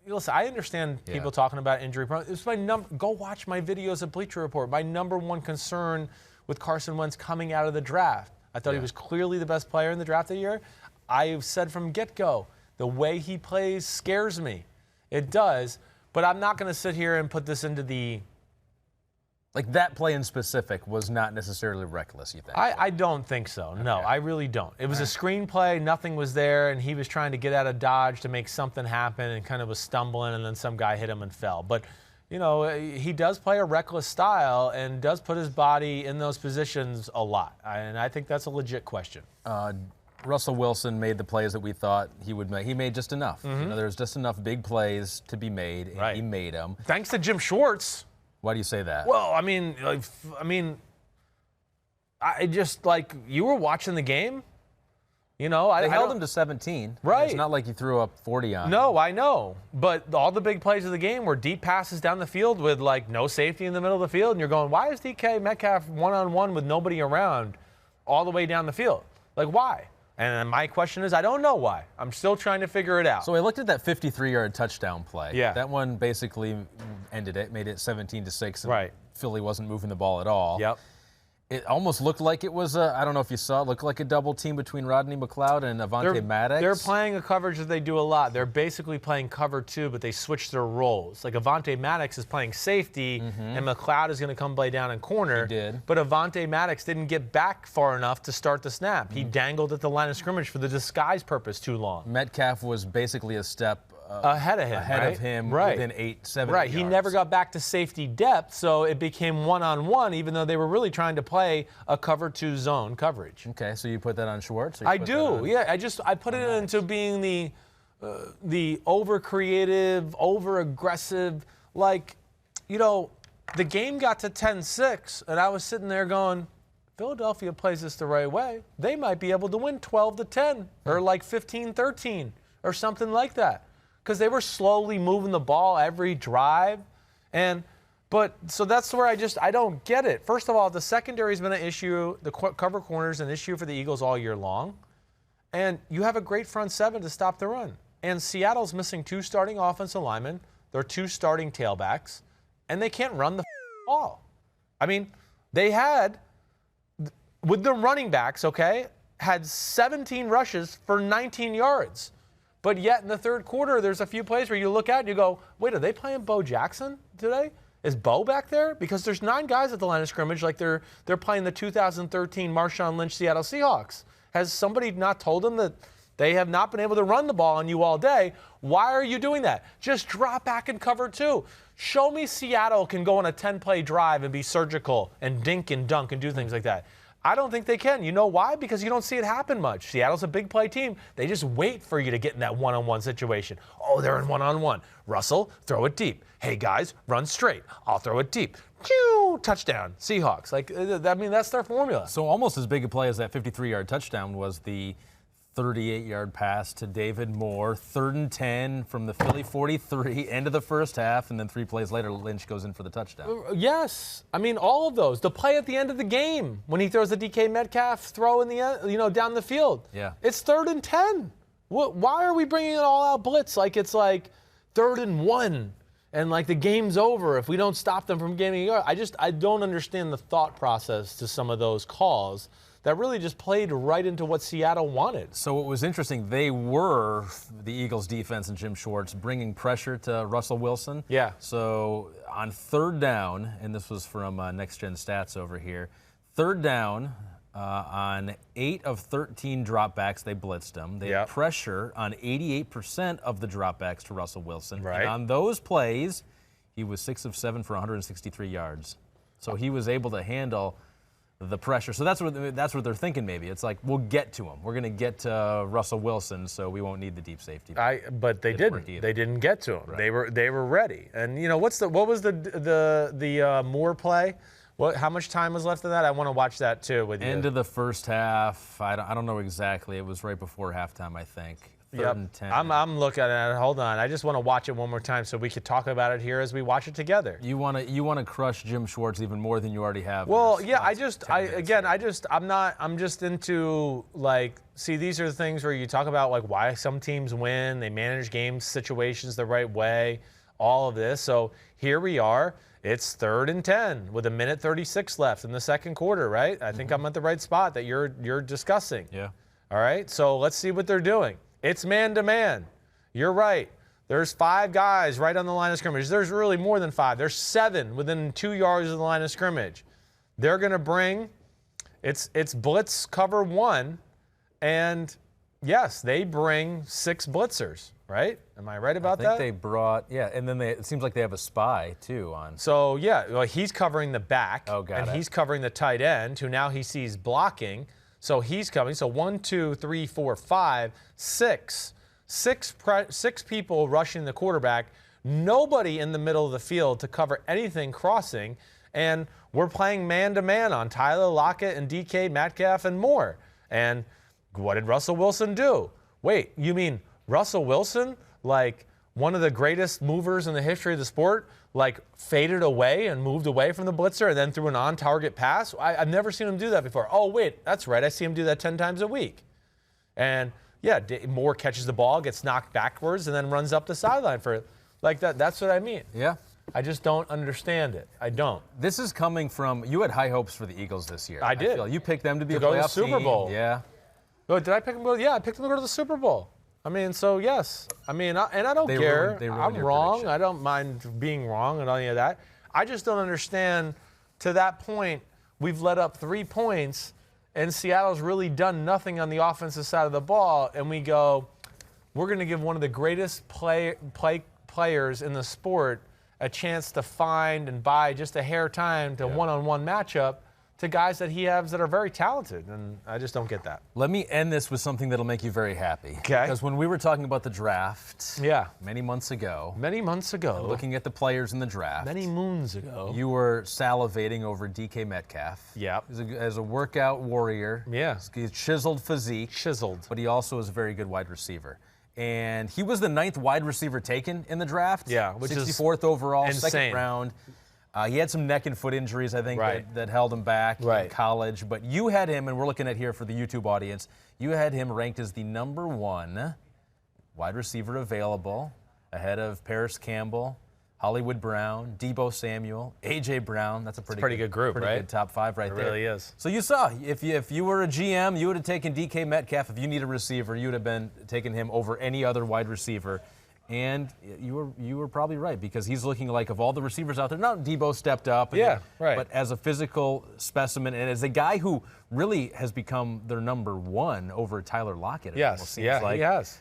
Listen, I understand people talking about injury prone. It's my go watch my videos at Bleacher Report. My number one concern with Carson Wentz coming out of the draft. I thought he was clearly the best player in the draft of the year. I've said from get-go, the way he plays scares me. It does, but I'm not going to sit here and put this into the... Like that play in specific was not necessarily reckless, you think? I don't think so. Okay. No, I really don't. It was a screenplay. Nothing was there, and he was trying to get out of dodge to make something happen and kind of was stumbling, and then some guy hit him and fell. But, you know, he does play a reckless style and does put his body in those positions a lot. And I think that's a legit question. Russell Wilson made the plays that we thought he would make. He made just enough. Mm-hmm. You know, there's just enough big plays to be made, and he made them. Thanks to Jim Schwartz. Why do you say that? Well, I just, like, you were watching the game, you know. They held him to 17. Right. It's not like you threw up 40 on him. No, I know. But all the big plays of the game were deep passes down the field with, like, no safety in the middle of the field. And you're going, why is DK Metcalf one-on-one with nobody around all the way down the field? Like, why? And my question is, I don't know why. I'm still trying to figure it out. So I looked at that 53-yard touchdown play. Yeah. That one basically ended it, made it 17-6. Right. Philly wasn't moving the ball at all. Yep. It almost looked like it was I don't know if you saw it, looked like a double team between Rodney McLeod and Avonte Maddox. They're playing a coverage that they do a lot. They're basically playing cover 2, but they switch their roles. Like Avonte Maddox is playing safety, and McLeod is going to come play down in corner. He did. But Avonte Maddox didn't get back far enough to start the snap. He dangled at the line of scrimmage for the disguise purpose too long. Metcalf was basically a step ahead of him, within 8-7 Right. yards. He never got back to safety depth, so it became one-on-one, even though they were really trying to play a cover 2 zone coverage. Okay, so you put that on Schwartz? I do, yeah. I put it into being the over-creative, over-aggressive, like, you know, the game got to 10-6, and I was sitting there going, Philadelphia plays this the right way. They might be able to win 12-10 or like 15-13 or something like that. Because they were slowly moving the ball every drive. So that's where I don't get it. First of all, the secondary's been an issue. The cover corner's an issue for the Eagles all year long. And you have a great front seven to stop the run. And Seattle's missing 2 starting offensive linemen. They're 2 starting tailbacks. And they can't run the ball. I mean, they had, with the running backs, had 17 rushes for 19 yards. But yet in the third quarter, there's a few plays where you look at and you go, wait, are they playing Bo Jackson today? Is Bo back there? Because there's 9 guys at the line of scrimmage like they're playing the 2013 Marshawn Lynch Seattle Seahawks. Has somebody not told them that they have not been able to run the ball on you all day? Why are you doing that? Just drop back and cover 2. Show me Seattle can go on a 10-play drive and be surgical and dink and dunk and do things like that. I don't think they can. You know why? Because you don't see it happen much. Seattle's a big play team. They just wait for you to get in that one-on-one situation. Oh, they're in one-on-one. Russell, throw it deep. Hey, guys, run straight. I'll throw it deep. Touchdown, Seahawks. Like, I mean, that's their formula. So almost as big a play as that 53-yard touchdown was the 38-yard pass to David Moore, 3rd and 10 from the Philly 43, end of the first half, and then 3 plays later, Lynch goes in for the touchdown. Yes. I mean, all of those. The play at the end of the game when he throws the DK Metcalf throw in the end, down the field. Yeah. It's 3rd and 10. Why are we bringing an all-out blitz like it's like 3rd and 1 and like the game's over if we don't stop them from getting a yard? I don't understand the thought process to some of those calls. That really just played right into what Seattle wanted. So it was interesting. They were, the Eagles defense and Jim Schwartz, bringing pressure to Russell Wilson. Yeah. So on 3rd down, and this was from Next Gen Stats over here, 3rd down on 8 of 13 dropbacks, they blitzed him. They had pressure on 88% of the dropbacks to Russell Wilson. Right. And on those plays, he was 6 of 7 for 163 yards. So he was able to handle the pressure. So that's what they're thinking maybe. It's like, we'll get to him. We're going to get to Russell Wilson, so we won't need the deep safety. But they didn't. They didn't get to him. Right. They were ready. And, what was the Moore play? How much time was left of that? I want to watch that, too, with you. End of the first half. I don't know exactly. It was right before halftime, I think. 3rd and 10. I'm looking at it. Hold on. I just want to watch it one more time so we could talk about it here as we watch it together. You want to crush Jim Schwartz even more than you already have. Well, yeah. I'm just into, like, see, these are the things where you talk about, like, why some teams win. They manage game situations the right way. All of this. So here we are. It's 3rd and 10 with 1:36 left in the second quarter, right? I think I'm at the right spot that you're discussing. Yeah. All right, so let's see what they're doing. It's man-to-man. You're right. There's 5 guys right on the line of scrimmage. There's really more than 5. There's 7 within 2 yards of the line of scrimmage. They're going to bring it's blitz cover 1, and yes, they bring 6 blitzers, right? Am I right about that? I think they brought, and then it seems like they have a spy, too, on. So, yeah, well, he's covering the back, and he's covering the tight end, who now he sees blocking. So he's coming. So 1, 2, 3, 4, 5, 6. Six people rushing the quarterback. Nobody in the middle of the field to cover anything crossing. And we're playing man-to-man on Tyler Lockett and DK Metcalf and more. And what did Russell Wilson do? Wait, you mean Russell Wilson, like one of the greatest movers in the history of the sport, like faded away and moved away from the blitzer and then threw an on-target pass? I've never seen him do that before. Oh, wait, that's right. I see him do that 10 times a week. And, yeah, Moore catches the ball, gets knocked backwards, and then runs up the sideline for it. Like that. That's what I mean. Yeah. I just don't understand it. I don't. This is coming from, you had high hopes for the Eagles this year. I did. You picked them to be a go playoff to the Super Bowl. Team. Yeah. Oh, did I pick them to go? Yeah, I picked them to go to the Super Bowl. I mean, so yes. I mean, and I don't care. I'm wrong. Prediction. I don't mind being wrong and any of that. I just don't understand. To that point, we've let up 3 points, and Seattle's really done nothing on the offensive side of the ball, and we go, we're going to give one of the greatest players in the sport a chance to find and buy just a hair time to one-on-one matchup to guys that he has that are very talented, and I just don't get that. Let me end this with something that'll make you very happy. Okay. Because when we were talking about the draft many months ago, looking at the players in the draft, many moons ago, you were salivating over DK Metcalf. Yeah. As a workout warrior. Yeah. He's chiseled physique. But he also is a very good wide receiver. And he was the 9th wide receiver taken in the draft. Yeah, which 64th overall, insane. 2nd round. He had some neck and foot injuries, I think, that held him back in college. But you had him, and we're looking at here for the YouTube audience, you had him ranked as the #1 wide receiver available, ahead of Paris Campbell, Hollywood Brown, Deebo Samuel, A.J. Brown. That's a pretty good group, right? Good top 5 right there. It really is. So you saw, if you were a GM, you would have taken DK Metcalf. If you need a receiver, you would have been taking him over any other wide receiver. And you were probably right, because he's looking like, of all the receivers out there, not Deebo stepped up. But as a physical specimen and as a guy who really has become their #1 over Tyler Lockett. It almost seems like. He has.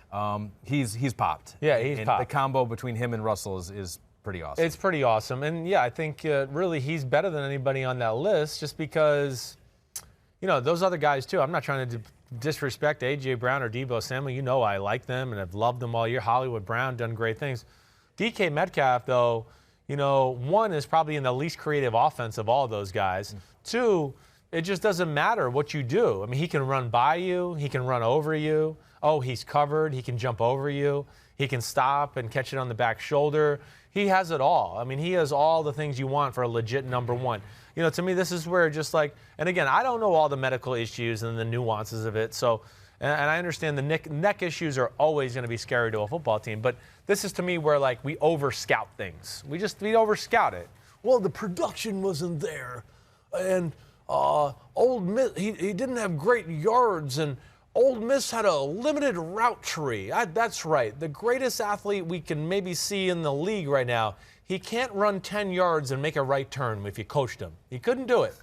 He's popped. Yeah, he's popped. The combo between him and Russell is pretty awesome. It's pretty awesome. And, yeah, I think really he's better than anybody on that list just because, those other guys, too. I'm not trying to disrespect A.J. Brown or Deebo Samuel. I like them and I've loved them all year. Hollywood Brown done great things. DK Metcalf, though, 1 is probably in the least creative offense of all those guys. 2, it just doesn't matter what you do. I mean, he can run by you. He can run over you. Oh, he's covered. He can jump over you. He can stop and catch it on the back shoulder. He has it all. I mean, he has all the things you want for a legit #1. To me, this is where just like, and again, I don't know all the medical issues and the nuances of it. So, and I understand the neck issues are always going to be scary to a football team. But this is to me where like we over-scout things. We over-scout it. Well, the production wasn't there. And Old Miss, he didn't have great yards, and Old Miss had a limited route tree. That's right. The greatest athlete we can maybe see in the league right now, he can't run 10 yards and make a right turn if you coached him. He couldn't do it.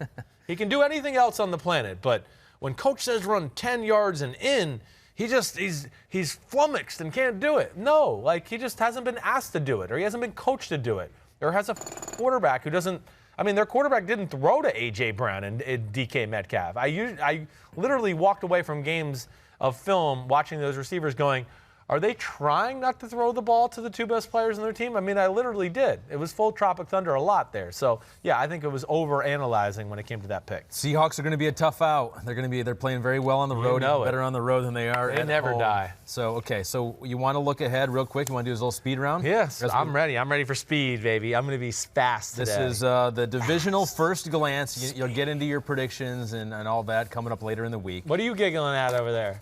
He can do anything else on the planet, but when coach says run 10 yards and in, he's flummoxed and can't do it. No, like he just hasn't been asked to do it, or he hasn't been coached to do it, or has a quarterback who doesn't. I mean, their quarterback didn't throw to A.J. Brown and DK Metcalf. I literally walked away from games of film watching those receivers going, are they trying not to throw the ball to the 2 best players on their team? I mean, I literally did. It was full Tropic Thunder a lot there. So, yeah, I think it was over-analyzing when it came to that pick. Seahawks are going to be a tough out. They're playing very well on the road. Better on the road than they are at home. They never die. So, okay, so you want to look ahead real quick? You want to do a little speed round? Yes, I'm ready. I'm ready for speed, baby. I'm going to be fast today. This is the divisional first glance. You'll get into your predictions and all that coming up later in the week. What are you giggling at over there?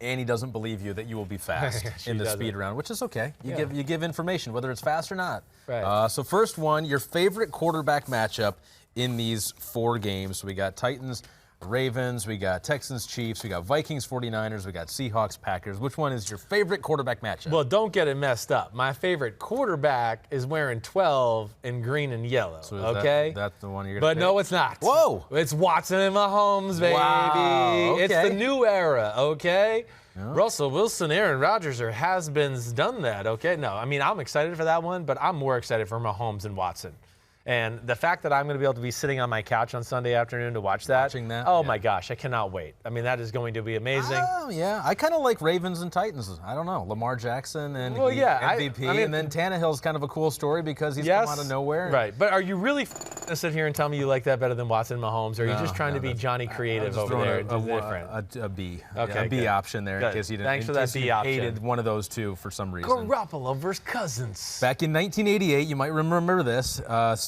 and he doesn't believe you that you will be fast in the speed round, which is okay. You give information, whether it's fast or not. Right. So first one, your favorite quarterback matchup in these 4 games. We got Titans, Ravens, we got Texans, Chiefs, we got Vikings, 49ers, we got Seahawks, Packers. Which one is your favorite quarterback matchup? Well, don't get it messed up. My favorite quarterback is wearing 12 in green and yellow, So okay? That's the one you're going to But no, it's not. Whoa. It's Watson and Mahomes, baby. Wow, okay. It's the new era, okay? Yeah. Russell Wilson, Aaron Rodgers, or has-beens done that, okay? No, I mean, I'm excited for that one, but I'm more excited for Mahomes and Watson. And the fact that I'm going to be able to be sitting on my couch on Sunday afternoon to watch that, my gosh, I cannot wait. I mean, that is going to be amazing. Oh, yeah. I kind of like Ravens and Titans. I don't know. Lamar Jackson and MVP. I mean, and then Tannehill's kind of a cool story because he's come out of nowhere. Right. But are you really going to sit here and tell me you like that better than Watson and Mahomes? Or are you just trying to be Johnny Creative over there and do different? A B. Okay, a B option there in case you didn't. Thanks for that B option. Hated one of those two for some reason. Garoppolo versus Cousins. Back in 1988, you might remember this,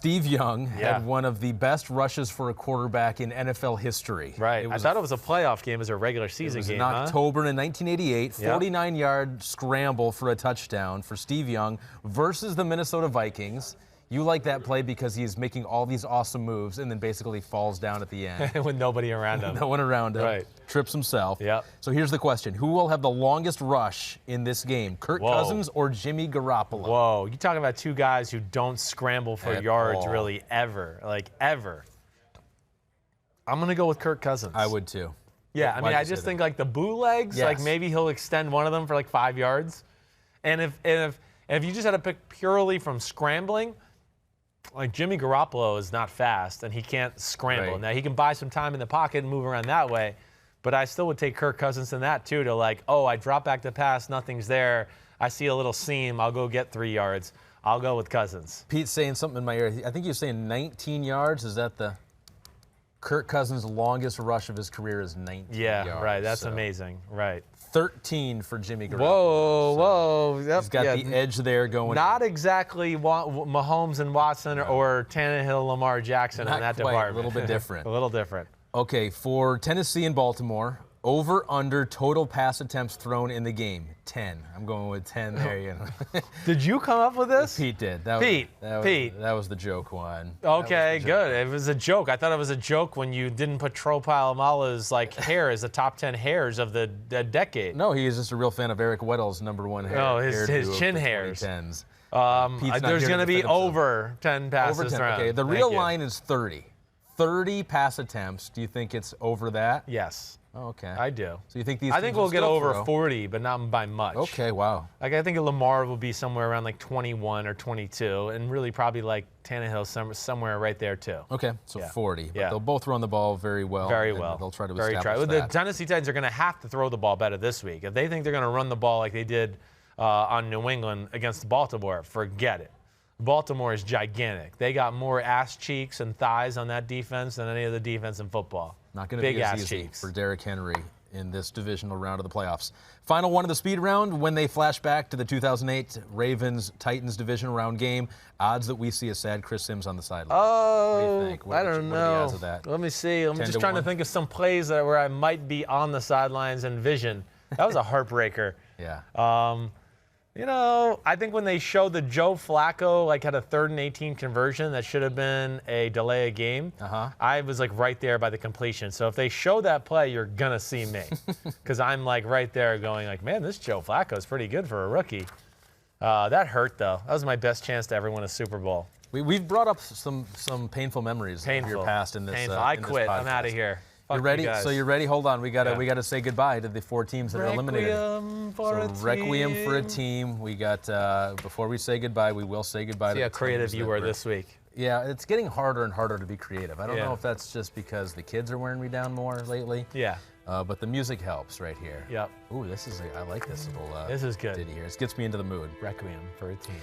Steve Young had one of the best rushes for a quarterback in NFL history. Right. I thought it was a playoff game as a regular season game. In October in 1988, 49-yard scramble for a touchdown for Steve Young versus the Minnesota Vikings. You like that play because he's making all these awesome moves and then basically falls down at the end. With nobody around him. No one around him. Right. Trips himself. Yep. So here's the question. Who will have the longest rush in this game? Kirk Cousins or Jimmy Garoppolo? Whoa. You're talking about 2 guys who don't scramble for yards really ever. Like, ever. I'm going to go with Kirk Cousins. I would too. Yeah, I mean, I just think like the bootlegs, like maybe he'll extend one of them for like 5 yards. And if you just had to pick purely from scrambling, like Jimmy Garoppolo is not fast and he can't scramble. Right. Now he can buy some time in the pocket and move around that way, but I still would take Kirk Cousins in that too, to like, oh, I drop back to pass, nothing's there. I see a little seam, I'll go get 3 yards. I'll go with Cousins. Pete's saying something in my ear. I think he was saying 19 yards. Is that the Kirk Cousins' longest rush of his career is 19 yards. Yeah, right. That's amazing. Right. 13 for Jimmy Garoppolo. Whoa. Yep. He's got the edge there going. Not exactly Mahomes and Watson or Tannehill, Lamar Jackson in that department. A little bit different. A little different. Okay, for Tennessee and Baltimore, over under total pass attempts thrown in the game, 10. I'm going with 10 there. You know. Did you come up with this? Pete did. Pete. That was the joke one. Okay, good. It was a joke. I thought it was a joke when you didn't put Tro Palomala's hair as the top 10 hairs of the decade. No, he is just a real fan of Eric Weddle's #1 hair. Oh, his chin hairs. There's going to be over 10 passes thrown. Okay, the real line is 30. 30 pass attempts. Do you think it's over that? Yes. Oh, okay. I do. So you think these? I think we'll get over 40, but not by much. Okay, wow. I think Lamar will be somewhere around 21 or 22, and really probably Tannehill somewhere right there too. Okay, so 40. But they'll both run the ball very well. Very well. They'll try to establish that. The Tennessee Titans are going to have to throw the ball better this week. If they think they're going to run the ball like they did on New England against Baltimore, forget it. Baltimore is gigantic. They got more ass cheeks and thighs on that defense than any other defense in football. Not going to be as easy for Derrick Henry in this divisional round of the playoffs. Final one of the speed round, when they flash back to the 2008 Ravens-Titans divisional round game, odds that we see a sad Chris Sims on the sideline. Oh, what do you think? I don't know. Let me see. I'm just trying to think of some plays where I might be on the sidelines and vision. That was a heartbreaker. Yeah. I think when they showed the Joe Flacco had a 3rd and 18 conversion that should have been a delay of game, I was right there by the completion. So if they show that play, you're going to see me because I'm right there going man, this Joe Flacco is pretty good for a rookie. That hurt, though. That was my best chance to ever win a Super Bowl. We've brought up some painful memories of your past in this. Painful. I quit. I'm out of here. You ready? So you're ready? Hold on. We gotta say goodbye to the 4 teams that are eliminated. Requiem for a team. We got before we say goodbye, we will say goodbye. See how creative you were this week. Yeah, it's getting harder and harder to be creative. I don't know if that's just because the kids are wearing me down more lately. Yeah. But the music helps right here. Yep. Ooh, I like this little. This is good. Ditty here. It gets me into the mood. Requiem for a team.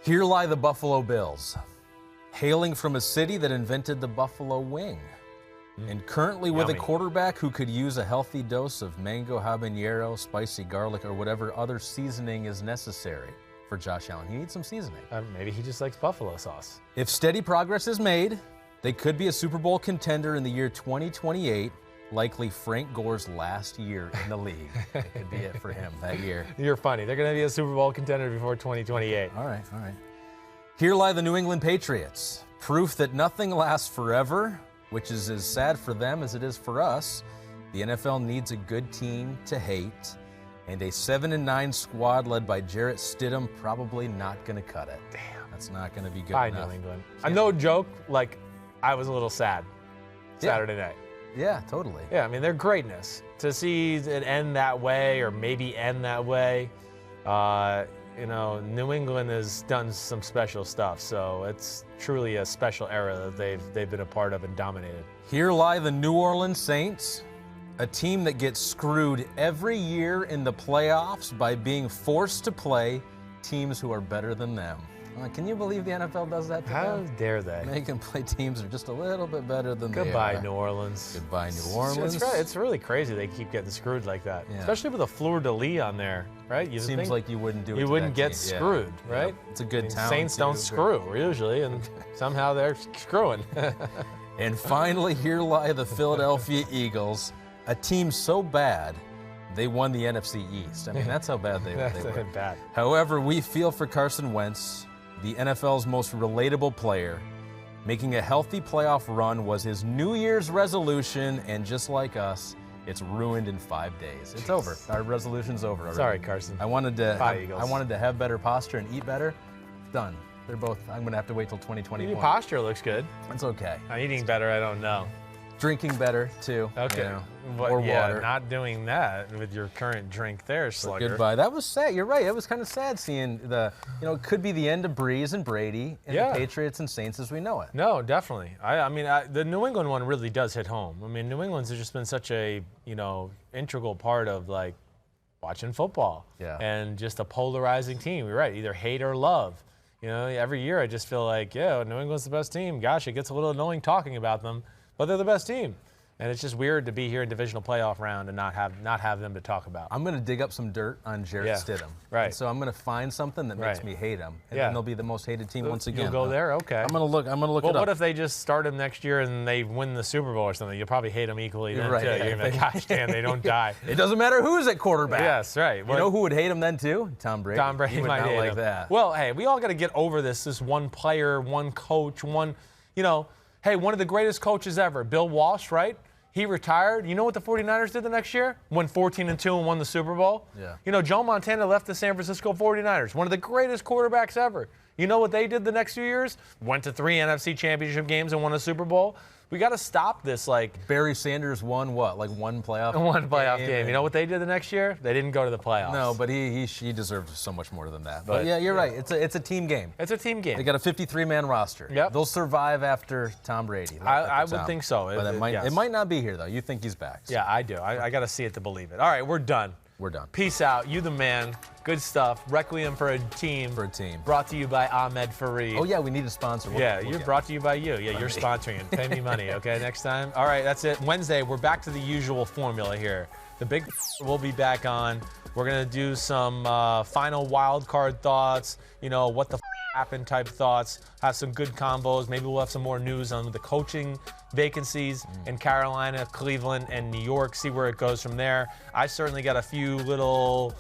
Here lie the Buffalo Bills, hailing from a city that invented the buffalo wing. And currently with a quarterback who could use a healthy dose of mango habanero, spicy garlic, or whatever other seasoning is necessary for Josh Allen. He needs some seasoning. Maybe he just likes buffalo sauce. If steady progress is made, they could be a Super Bowl contender in the year 2028. likely Frank Gore's last year in the league. It could be it for him that year. You're funny. They're going to be a Super Bowl contender before 2028. All right. Here lie the New England Patriots. Proof that nothing lasts forever, which is as sad for them as it is for us. The NFL needs a good team to hate, and a 7-9 squad led by Jarrett Stidham probably not going to cut it. Damn. That's not going to be good Bye, enough. New England. No joke, I was a little sad Saturday night. Yeah, totally. Yeah, I mean, their greatness. To see it end that way, or maybe end that way, New England has done some special stuff, so it's truly a special era that they've been a part of and dominated. Here lie the New Orleans Saints, a team that gets screwed every year in the playoffs by being forced to play teams who are better than them. Can you believe the NFL does that to How them? dare they? Make them play teams that are just a little bit better than they are. Goodbye, New Orleans. Goodbye, New Orleans. It's really crazy they keep getting screwed like that, Yeah. especially with a fleur-de-lis on there, right? You Seems like you wouldn't do it. You to wouldn't that get team. screwed, Yeah. right? Yeah. It's a good town. Saints don't screw usually, and somehow they're screwing. And finally, here lie the Philadelphia Eagles, a team so bad they won the NFC East. I mean, that's how bad they were. Bad. However, we feel for Carson Wentz, the NFL's most relatable player. Making a healthy playoff run was his New Year's resolution, and just like us, it's ruined in 5 days. It's over. Our resolution's over already. Sorry, Carson. I wanted to. Eagles. I wanted to have better posture and eat better. Done. They're both. I'm gonna have to wait till 2021. Your posture looks good. It's okay. Eating better, I don't know. Drinking better too. Okay. But or yeah, water. not doing that with your current drink there, slugger. Goodbye. That was sad. You're right. It was kind of sad seeing it could be the end of Brees and Brady and the Patriots and Saints as we know it. No, definitely. I mean, the New England one really does hit home. I mean, New England's just been such a, integral part of watching football. Yeah. And just a polarizing team. You're right. Either hate or love. Every year I just feel like, New England's the best team. Gosh, it gets a little annoying talking about them, but they're the best team. And it's just weird to be here in divisional playoff round and not have them to talk about. I'm going to dig up some dirt on Jarrett Stidham. Right. And so I'm going to find something that makes me hate him, and then they'll be the most hated team once again. You'll go there, okay. I'm going to look. Well, it up. what if they just start him next year and they win the Super Bowl or something? You'll probably hate them equally then right, too. yeah. You're gonna be like, gosh damn, they don't die. It doesn't matter who's at quarterback. Yes, right. You know who would hate him then too? Tom Brady. Tom Brady he would might not hate like him. that. Well, hey, we all got to get over this one player, one coach, one of the greatest coaches ever, Bill Walsh, right? He retired. You know what the 49ers did the next year? Went 14-2 and won the Super Bowl. Yeah. Joe Montana left the San Francisco 49ers, one of the greatest quarterbacks ever. You know what they did the next few years? Went to 3 NFC championship games and won a Super Bowl. We got to stop this Barry Sanders won what? One playoff? One playoff game. You know what they did the next year? They didn't go to the playoffs. No, but he deserved so much more than that. But yeah, you're right. It's a team game. It's a team game. They got a 53-man roster. Yep. They'll survive after Tom Brady. I would think so. But it might not be here, though. You think he's back. So. Yeah, I do. I got to see it to believe it. All right, we're done. We're done. Peace out. You the man. Good stuff. Requiem for a team. Brought to you by Ahmed Fareed. Oh, yeah, we need a sponsor. You're brought to you by you. Yeah, you're sponsoring it. Pay me money, okay, next time? All right, that's it. Wednesday, we're back to the usual formula here. The big will be back on. We're going to do some final wild card thoughts, what the happened type thoughts, have some good combos. Maybe we'll have some more news on the coaching vacancies in Carolina, Cleveland, and New York, see where it goes from there. I certainly got a few little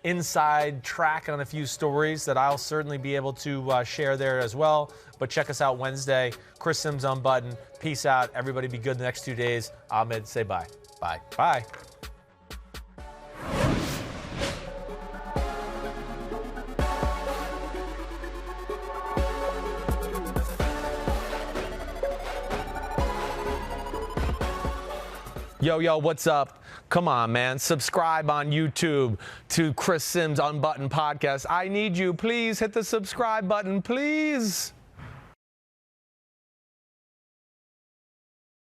inside track on a few stories that I'll certainly be able to share there as well. But check us out Wednesday. Chris Sims Unbuttoned. Peace out. Everybody be good the next 2 days. Ahmed, say bye. Bye. Bye. Yo, what's up? Come on, man. Subscribe on YouTube to Chris Sims Unbuttoned Podcast. I need you. Please hit the subscribe button, please.